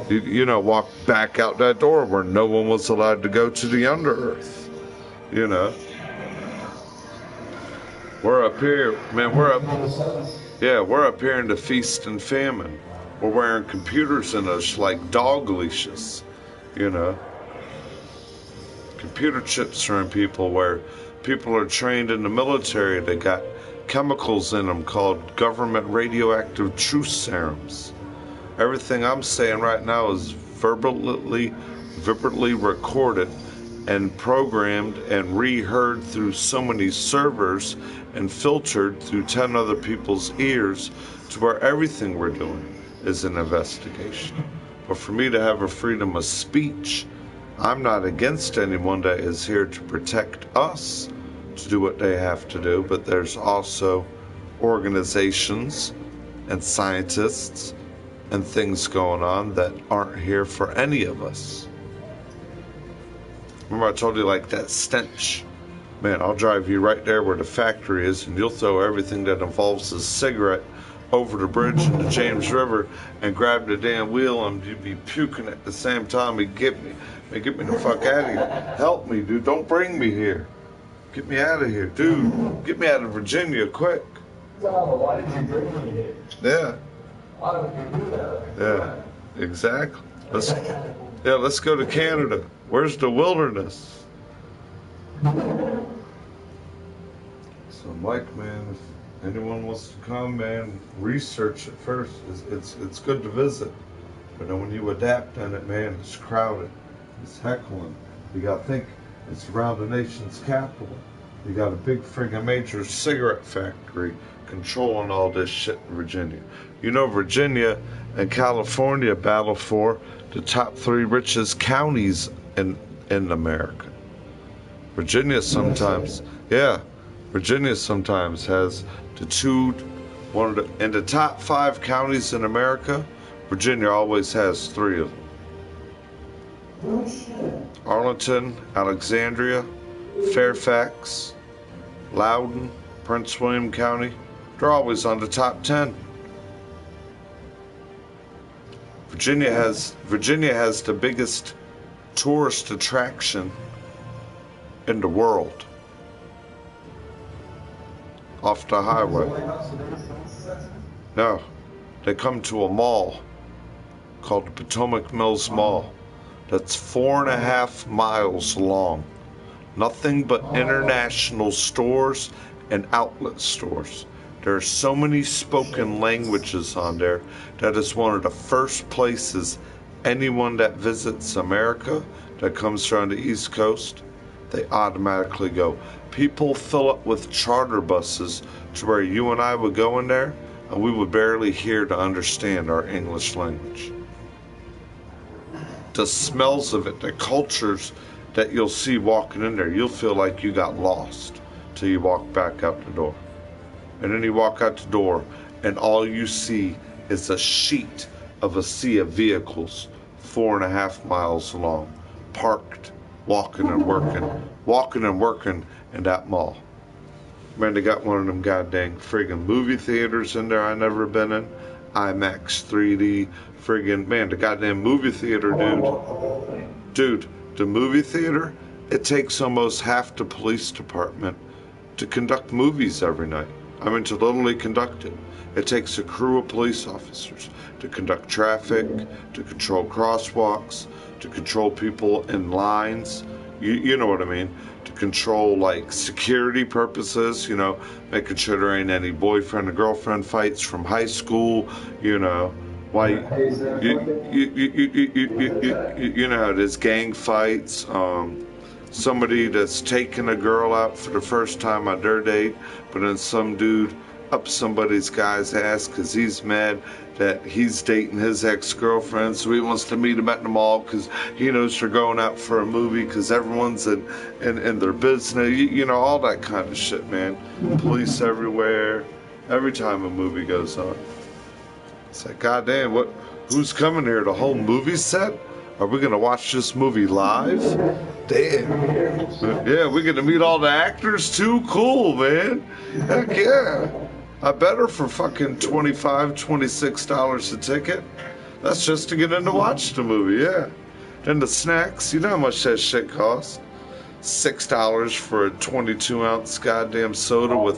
You know, walked back out that door where no one was allowed to go to the under-earth. You know. We're up here, man, we're up here in the feast and famine. We're wearing computers in us like dog leashes, you know. Computer chips are in people where people are trained in the military. They got chemicals in them called government radioactive truth serums. Everything I'm saying right now is vibrantly recorded and programmed and reheard through so many servers and filtered through 10 other people's ears to where everything we're doing is an investigation. But for me to have a freedom of speech, I'm not against anyone that is here to protect us to do what they have to do, but there's also organizations and scientists and things going on that aren't here for any of us. Remember I told you like that stench? Man, I'll drive you right there where the factory is and you'll throw everything that involves a cigarette over the bridge in the James River and grab the damn wheel and you'd be puking at the same time. Get me the fuck out of here. Help me, dude. Don't bring me here. Get me out of here, dude. Get me out of Virginia, quick. Well, why did you bring me here? Yeah. Why would you do that? Yeah, exactly. Let's go to Canada. Where's the wilderness? So, Mike, man, if anyone wants to come, man, research it first. It's good to visit, but then when you adapt on it, man, it's crowded. It's heckling. You got to think it's around the nation's capital. You got a big friggin' major cigarette factory controlling all this shit in Virginia. You know, Virginia and California battle for the top 3 richest counties in America. Virginia sometimes has in the top 5 counties in America, Virginia always has 3 of them. Arlington, Alexandria, Fairfax, Loudoun, Prince William County, they're always on the top 10. Virginia has the biggest tourist attraction in the world. Off the highway. No, they come to a mall called the Potomac Mills Mall. That's 4.5 miles long. Nothing but international stores and outlet stores. There are so many spoken languages on there that is one of the first places anyone that visits America that comes from the East Coast, they automatically go. People fill up with charter buses to where you and I would go in there and we would barely hear to understand our English language. The smells of it, the cultures that you'll see walking in there, you'll feel like you got lost till you walk back out the door. And then you walk out the door and all you see is a sheet of a sea of vehicles 4.5 miles long, parked, walking and working in that mall. Man, they got one of them goddamn friggin' movie theaters in there I never been in. IMAX 3D, friggin', man, the goddamn movie theater, dude, the movie theater, it takes almost half the police department to conduct movies every night. I mean, to literally conduct it. It takes a crew of police officers to conduct traffic, to control crosswalks, to control people in lines. You know what I mean? To control, like, security purposes, you know, making sure there ain't any boyfriend and girlfriend fights from high school, you know. Why, you know how it is, gang fights, somebody that's taking a girl out for the first time on their date, but then some dude up somebody's guy's ass because he's mad that he's dating his ex-girlfriend, so he wants to meet him at the mall because he knows they're going out for a movie because everyone's in their business, you know, all that kind of shit, man. Police everywhere, every time a movie goes on. It's like, goddamn, who's coming here? The whole movie set? Are we gonna watch this movie live? Damn. Yeah, we're gonna meet all the actors too? Cool, man. Heck yeah. I better for fucking $25, $26 a ticket. That's just to get in to watch the movie, yeah. Then the snacks, you know how much that shit costs? $6 for a 22-ounce goddamn soda with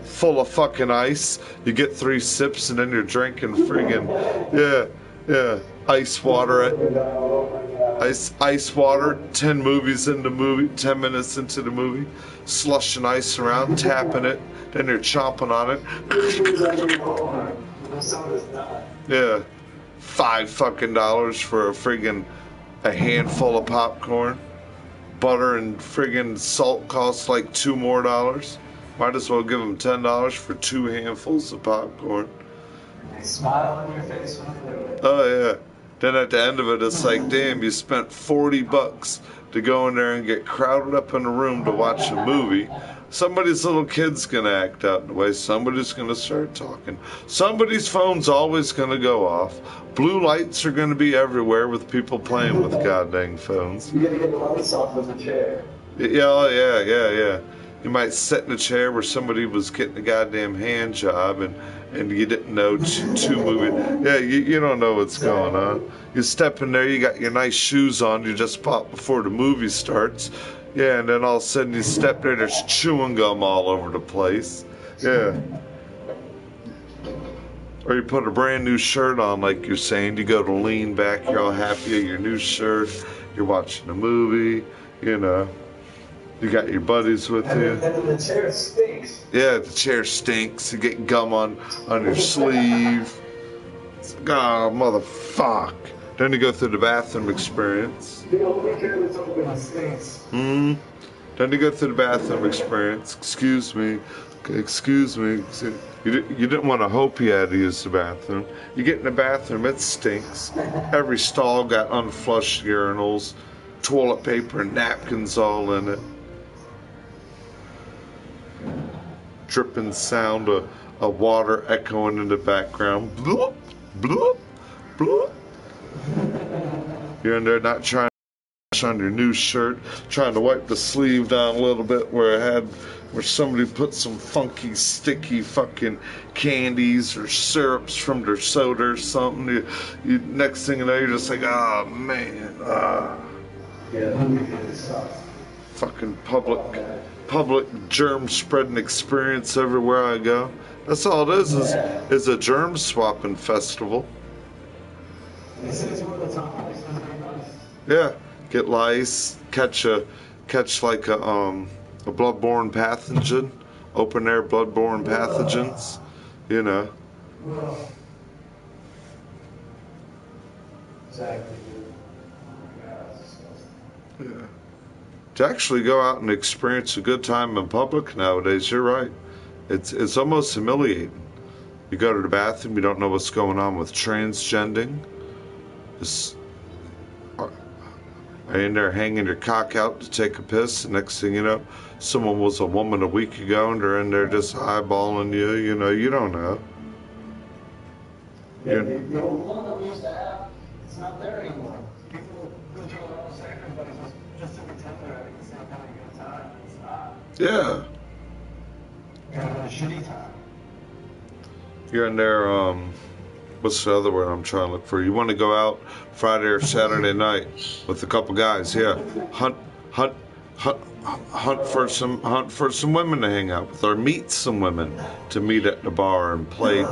full of fucking ice. You get 3 sips and then you're drinking friggin' ice water. Ice water. 10 movies in the movie. 10 minutes into the movie, slushing ice around, tapping it. Then you're chomping on it. Yeah, $5 fucking for a friggin' a handful of popcorn. Butter and friggin' salt costs like $2 more. Might as well give them $10 for 2 handfuls of popcorn. They smile on your face when you do it. Oh yeah. Then at the end of it, it's like, damn, you spent $40 to go in there and get crowded up in a room to watch a movie. Somebody's little kid's gonna act out in the way. Somebody's gonna start talking. Somebody's phone's always gonna go off. Blue lights are gonna be everywhere with people playing with goddamn phones. You gotta get the lights off of the chair. Yeah. You might sit in a chair where somebody was getting a goddamn hand job and you didn't know two moving. Yeah, you don't know what's going on. You step in there, you got your nice shoes on, you just pop before the movie starts. Yeah, and then all of a sudden you step there, there's chewing gum all over the place. Yeah. Or you put a brand new shirt on, like you're saying. You go to lean back, you're all happy at your new shirt. You're watching a movie, you know. You got your buddies with you. And then the chair stinks. Yeah, the chair stinks. You get gum on your sleeve. It's like, oh, motherfuck. Then you go through the bathroom experience. The only chair that's open stinks. Then you go through the bathroom experience. Excuse me. You didn't want to hope you had to use the bathroom. You get in the bathroom, it stinks. Every stall got unflushed urinals, toilet paper and napkins all in it. Dripping sound of water echoing in the background. Bloop, bloop, bloop. You're in there not trying to on your new shirt, trying to wipe the sleeve down a little bit where somebody put some funky, sticky fucking candies or syrups from their soda or something. You next thing you know, you're just like, oh man, fucking public germ spreading experience everywhere I go. That's all it is a germ swapping festival. Yeah, get lice, catch like a bloodborne pathogen, open air bloodborne pathogens, you know. Exactly. Yeah. To actually go out and experience a good time in public nowadays, you're right. It's almost humiliating. You go to the bathroom, you don't know what's going on with transgending. Are you in there hanging your cock out to take a piss? And next thing you know, someone was a woman a week ago and they're in there just eyeballing you. You know, you don't know. Yeah, the old one that we used to have, it's not there anymore. People control their own seconds, but it's just to pretend they're having the same kind of good time. It's not. Yeah. You're having a shitty time. You're in there, what's the other word I'm trying to look for? You want to go out Friday or Saturday night with a couple guys, yeah. Hunt for some women to hang out with, or meet some women to meet at the bar and play.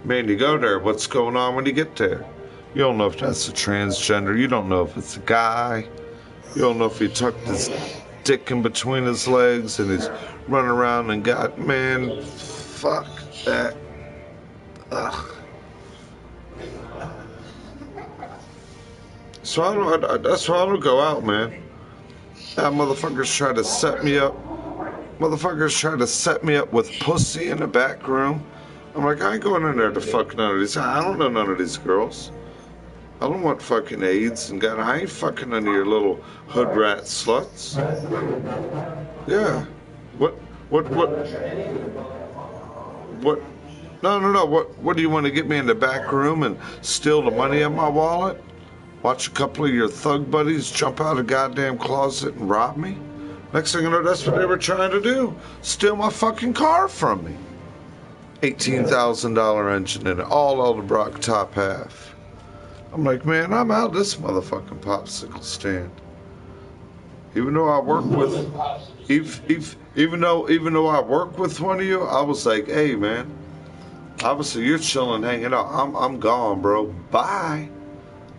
Man, you go there, what's going on when you get there? You don't know if that's a transgender, you don't know if it's a guy, you don't know if he tucked his dick in between his legs and he's running around and got, man, fuck that. Ugh. So that's why I don't go out, man. That motherfuckers try to set me up. Motherfuckers try to set me up with pussy in the back room. I'm like, I ain't going in there to fuck none of these. I don't know none of these girls. I don't want fucking AIDS and God, I ain't fucking none of your little hood rat sluts. Yeah. What? No. What do you want to get me in the back room and steal the money in my wallet? Watch a couple of your thug buddies jump out of a goddamn closet and rob me? Next thing you know, that's what they were trying to do. Steal my fucking car from me. $18,000 engine in it, all Edelbrock top half. I'm like, man, I'm out of this motherfucking popsicle stand. Even though I work with, even though I work with one of you, I was like, hey, man, obviously you're chilling, hanging out. I'm gone, bro. Bye.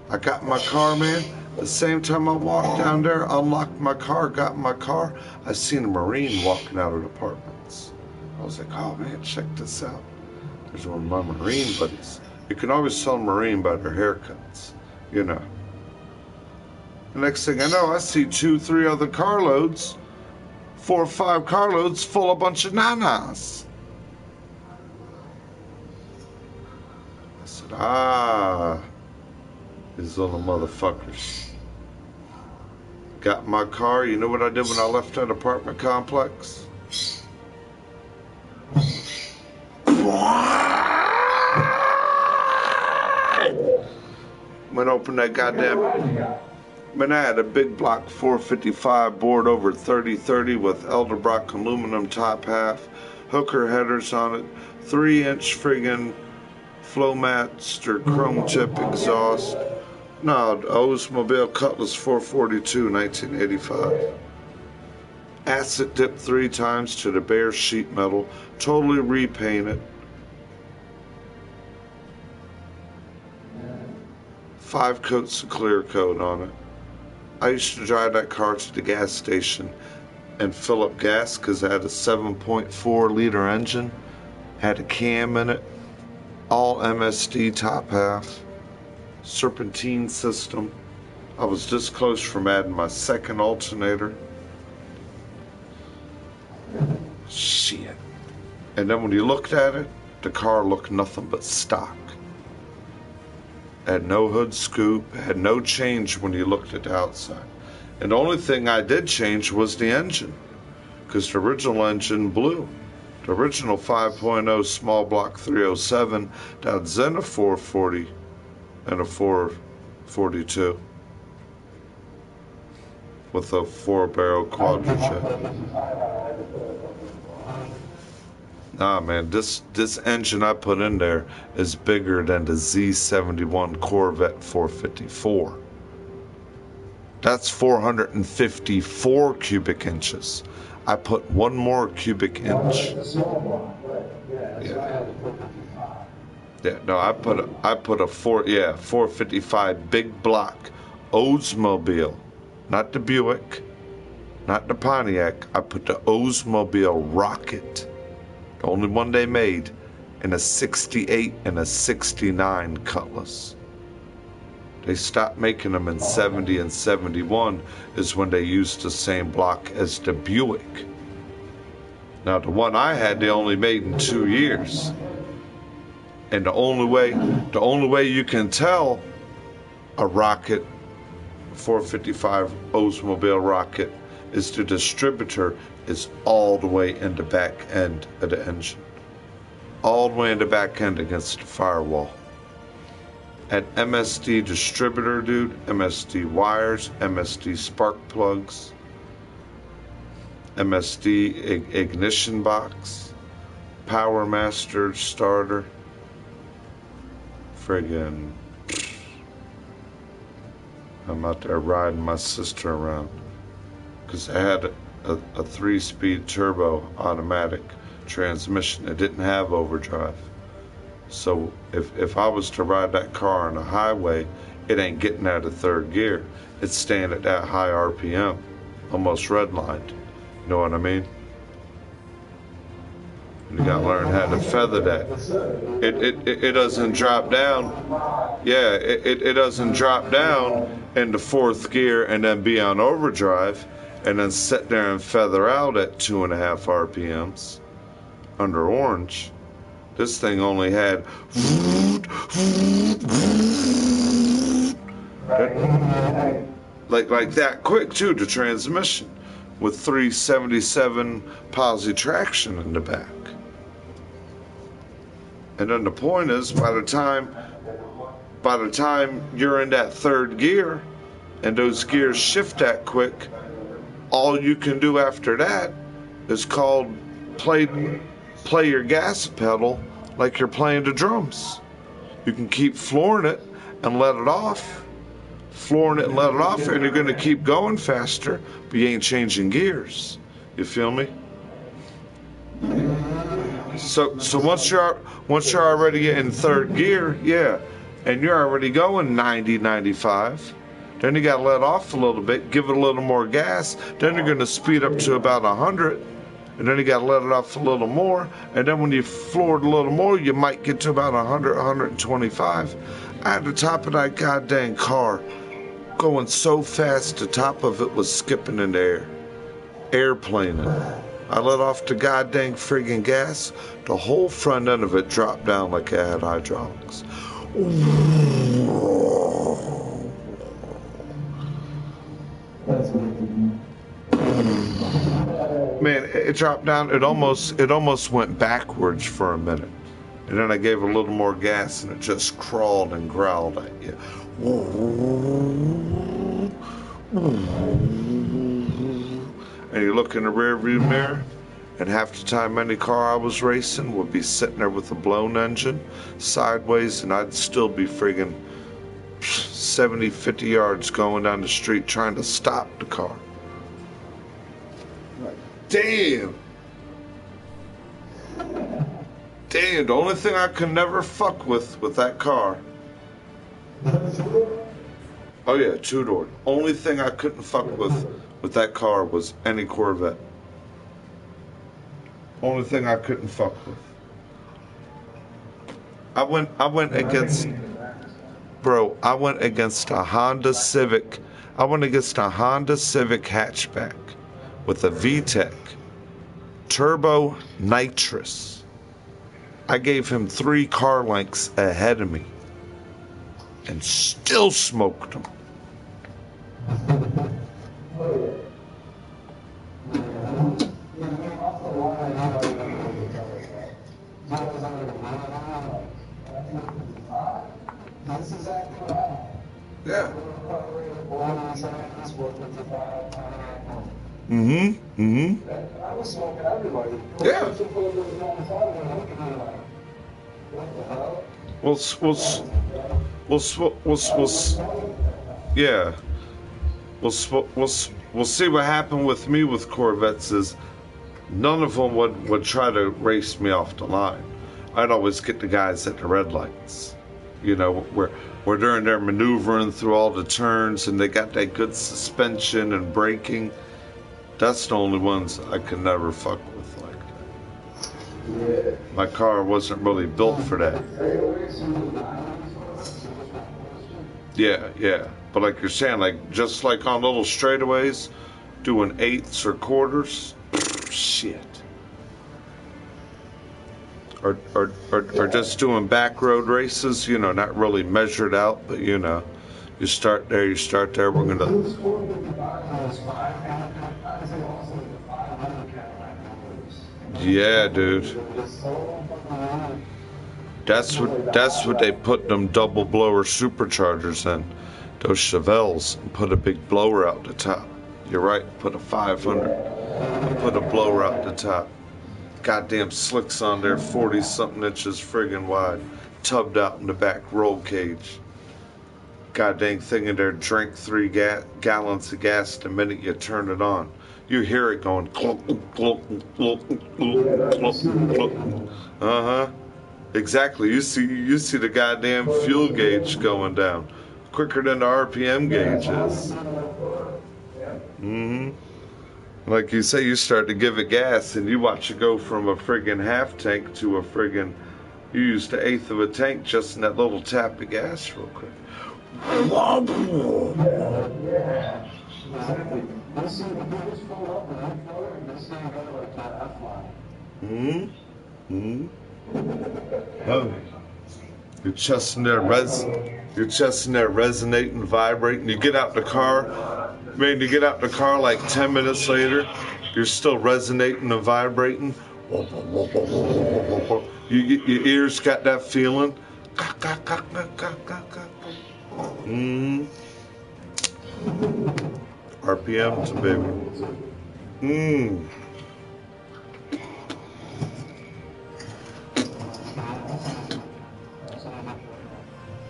I got my car, man. The same time I walked down there, unlocked my car, got in my car, I seen a Marine walking out of the apartments. I was like, oh man, check this out. There's one of my Marine buddies. You can always tell a Marine by their haircuts, you know. The next thing I know, I see 2-3 other carloads, 4 or 5 carloads full of a bunch of nanas. I said, these little motherfuckers. Got in my car. You know what I did when I left that apartment complex? Went open that goddamn. Man, I had a big block 455 board over 3030 with Edelbrock aluminum top half, hooker headers on it, 3-inch friggin' Flowmaster chrome tip exhaust. No, Oldsmobile Cutlass 442, 1985. Acid dipped 3 times to the bare sheet metal, totally repainted. 5 coats of clear coat on it. I used to drive that car to the gas station and fill up gas because I had a 7.4 liter engine, had a cam in it, all MSD top half. Serpentine system. I was this close from adding my second alternator. Shit. And then when you looked at it, the car looked nothing but stock. Had no hood scoop, had no change when you looked at the outside. And the only thing I did change was the engine, because the original engine blew. The original 5.0 small block 307, that's in a 440 and a 442 with a 4-barrel quadrijet. Nah, man, this engine I put in there is bigger than the Z71 Corvette 454. That's 454 cubic inches. I put 1 more cubic inch. Yeah, no, I put a 455 big block Oldsmobile, not the Buick, not the Pontiac. I put the Oldsmobile Rocket, the only one they made, in a 68 and a 69 Cutlass. They stopped making them in 70 and 71 is when they used the same block as the Buick. Now the one I had, they only made in 2 years. And the only way you can tell a Rocket 455 Oldsmobile Rocket is the distributor is all the way in the back end of the engine. All the way in the back end against the firewall. At MSD distributor, dude, MSD wires, MSD spark plugs, MSD ignition box, Power Master starter. Friggin', I'm out there riding my sister around because I had a 3-speed turbo automatic transmission. It didn't have overdrive. So if I was to ride that car on a highway, it ain't getting out of third gear. It's staying at that high RPM, almost redlined. You know what I mean? You gotta learn how to feather that. It doesn't drop down. Yeah, it doesn't drop down into fourth gear and then be on overdrive and then sit there and feather out at 2.5 RPMs under orange. This thing only had like that quick too, the transmission, with 377 posi traction in the back. And then the point is, by the time you're in that third gear and those gears shift that quick, all you can do after that is called play your gas pedal like you're playing the drums. You can keep flooring it and let it off. Flooring it and let it off, and you're going to keep going faster, but you ain't changing gears. You feel me? So once you're already in third gear, yeah, and you're already going 90, 95, then you got to let off a little bit, give it a little more gas, then you're going to speed up to about 100, and then you got to let it off a little more, and then when you floor it a little more, you might get to about 100, 125. At the top of that goddamn car, going so fast, the top of it was skipping in the air, airplaning. I let off the goddamn friggin' gas, the whole front end of it dropped down like it had hydraulics. Man, it dropped down, it almost went backwards for a minute. And then I gave it a little more gas and it just crawled and growled at you. And you look in the rearview mirror, and half the time any car I was racing would be sitting there with a blown engine sideways, and I'd still be friggin' 70, 50 yards going down the street trying to stop the car. Like, damn, the only thing I could never fuck with that car. Oh yeah, two-door. Only thing I couldn't fuck with that car was any Corvette. Only thing I couldn't fuck with. I went against a Honda Civic. I went against a Honda Civic hatchback with a VTEC turbo nitrous. I gave him 3 car lengths ahead of me and still smoked him. Yeah. I was smoking everybody. Yeah. We'll see what happened with me with Corvettes is none of them would try to race me off the line. I'd always get the guys at the red lights. You know, where during their maneuvering through all the turns and they got that good suspension and braking. That's the only ones I could never fuck with like that. My car wasn't really built for that. Yeah. But like you're saying, like just like on little straightaways, doing eighths or quarters, shit. Or just doing back road races, you know, not really measured out, but you know, you start there, we're gonna. Yeah, dude. That's what they put them double blower superchargers in, those Chevelles, and put a big blower out the top. You're right, put a 500, put a blower out the top. Goddamn slicks on there, 40 something inches friggin' wide, tubbed out in the back roll cage. Goddamn thing in there, drink 3 gallons of gas the minute you turn it on. You hear it going clunk, clunk, clunk, clunk, clunk, clunk. Uh-huh. Exactly. You see the goddamn fuel gauge going down quicker than the RPM gauge is. Mm-hmm. Like you say, you start to give it gas, and you watch it go from a friggin' half tank to a friggin'. You used the eighth of a tank just in that little tap of gas, real quick. Yeah. Exactly. This is the biggest full up in that color, and this thing got like that F-line. Hmm. Oh. Your chest in there resonating, vibrating. You get out the car, man. You get out the car like 10 minutes later, you're still resonating and vibrating. Your ears got that feeling. RPMs, baby.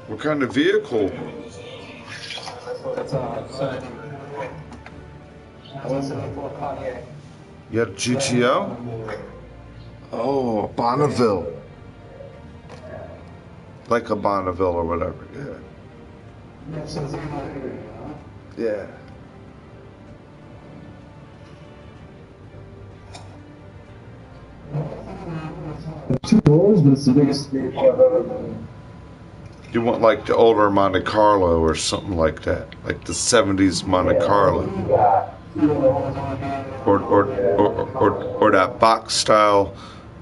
What kind of vehicle? That's I want to say for Kanye. You had a GTO? Oh, a Bonneville. Like a Bonneville or whatever, yeah. Yeah. Two doors, but it's the biggest vehicle I've ever been. You want like the older Monte Carlo or something like that, like the 70s Monte Carlo, or that box style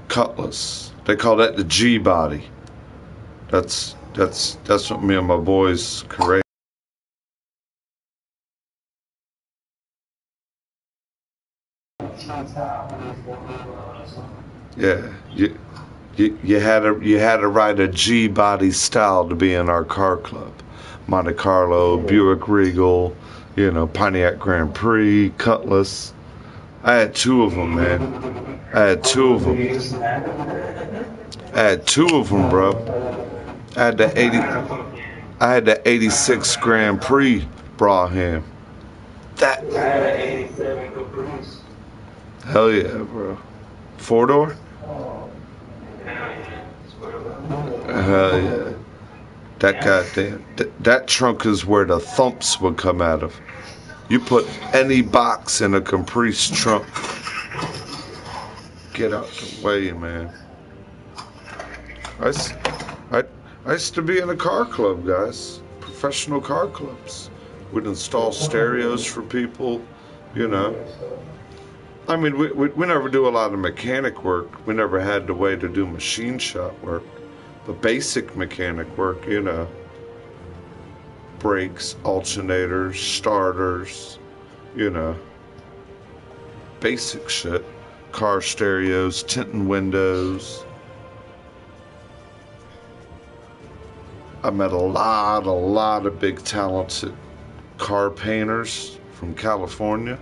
Cutlass. They call that the G body. That's what me and my boys create. Yeah, you had to ride a G body style to be in our car club. Monte Carlo, Buick Regal, Pontiac Grand Prix, Cutlass. I had 2 of them, man. I had 2 of them. I had 2 of them, bro. I had the 86 Grand Prix Braham. That. Hell yeah, bro. 4-door? Hell yeah. That goddamn. That trunk is where the thumps would come out of. You put any box in a Caprice trunk. Get out the way, man. I used to be in a car club, guys. Professional car clubs. We'd install stereos for people, I mean, we never do a lot of mechanic work. We never had the way to do machine shop work. But basic mechanic work, brakes, alternators, starters, basic shit. Car stereos, tinting windows. I met a lot of big talented car painters from California.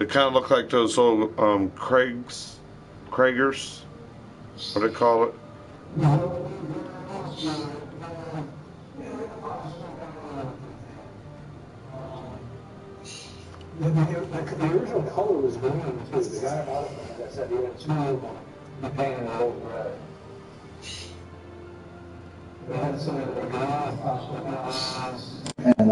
They kind of look like those old Kragers. What do they call it? The original color was green too. The guy bought it, like I said, he had two of them. He painted it over red. They had some of the green and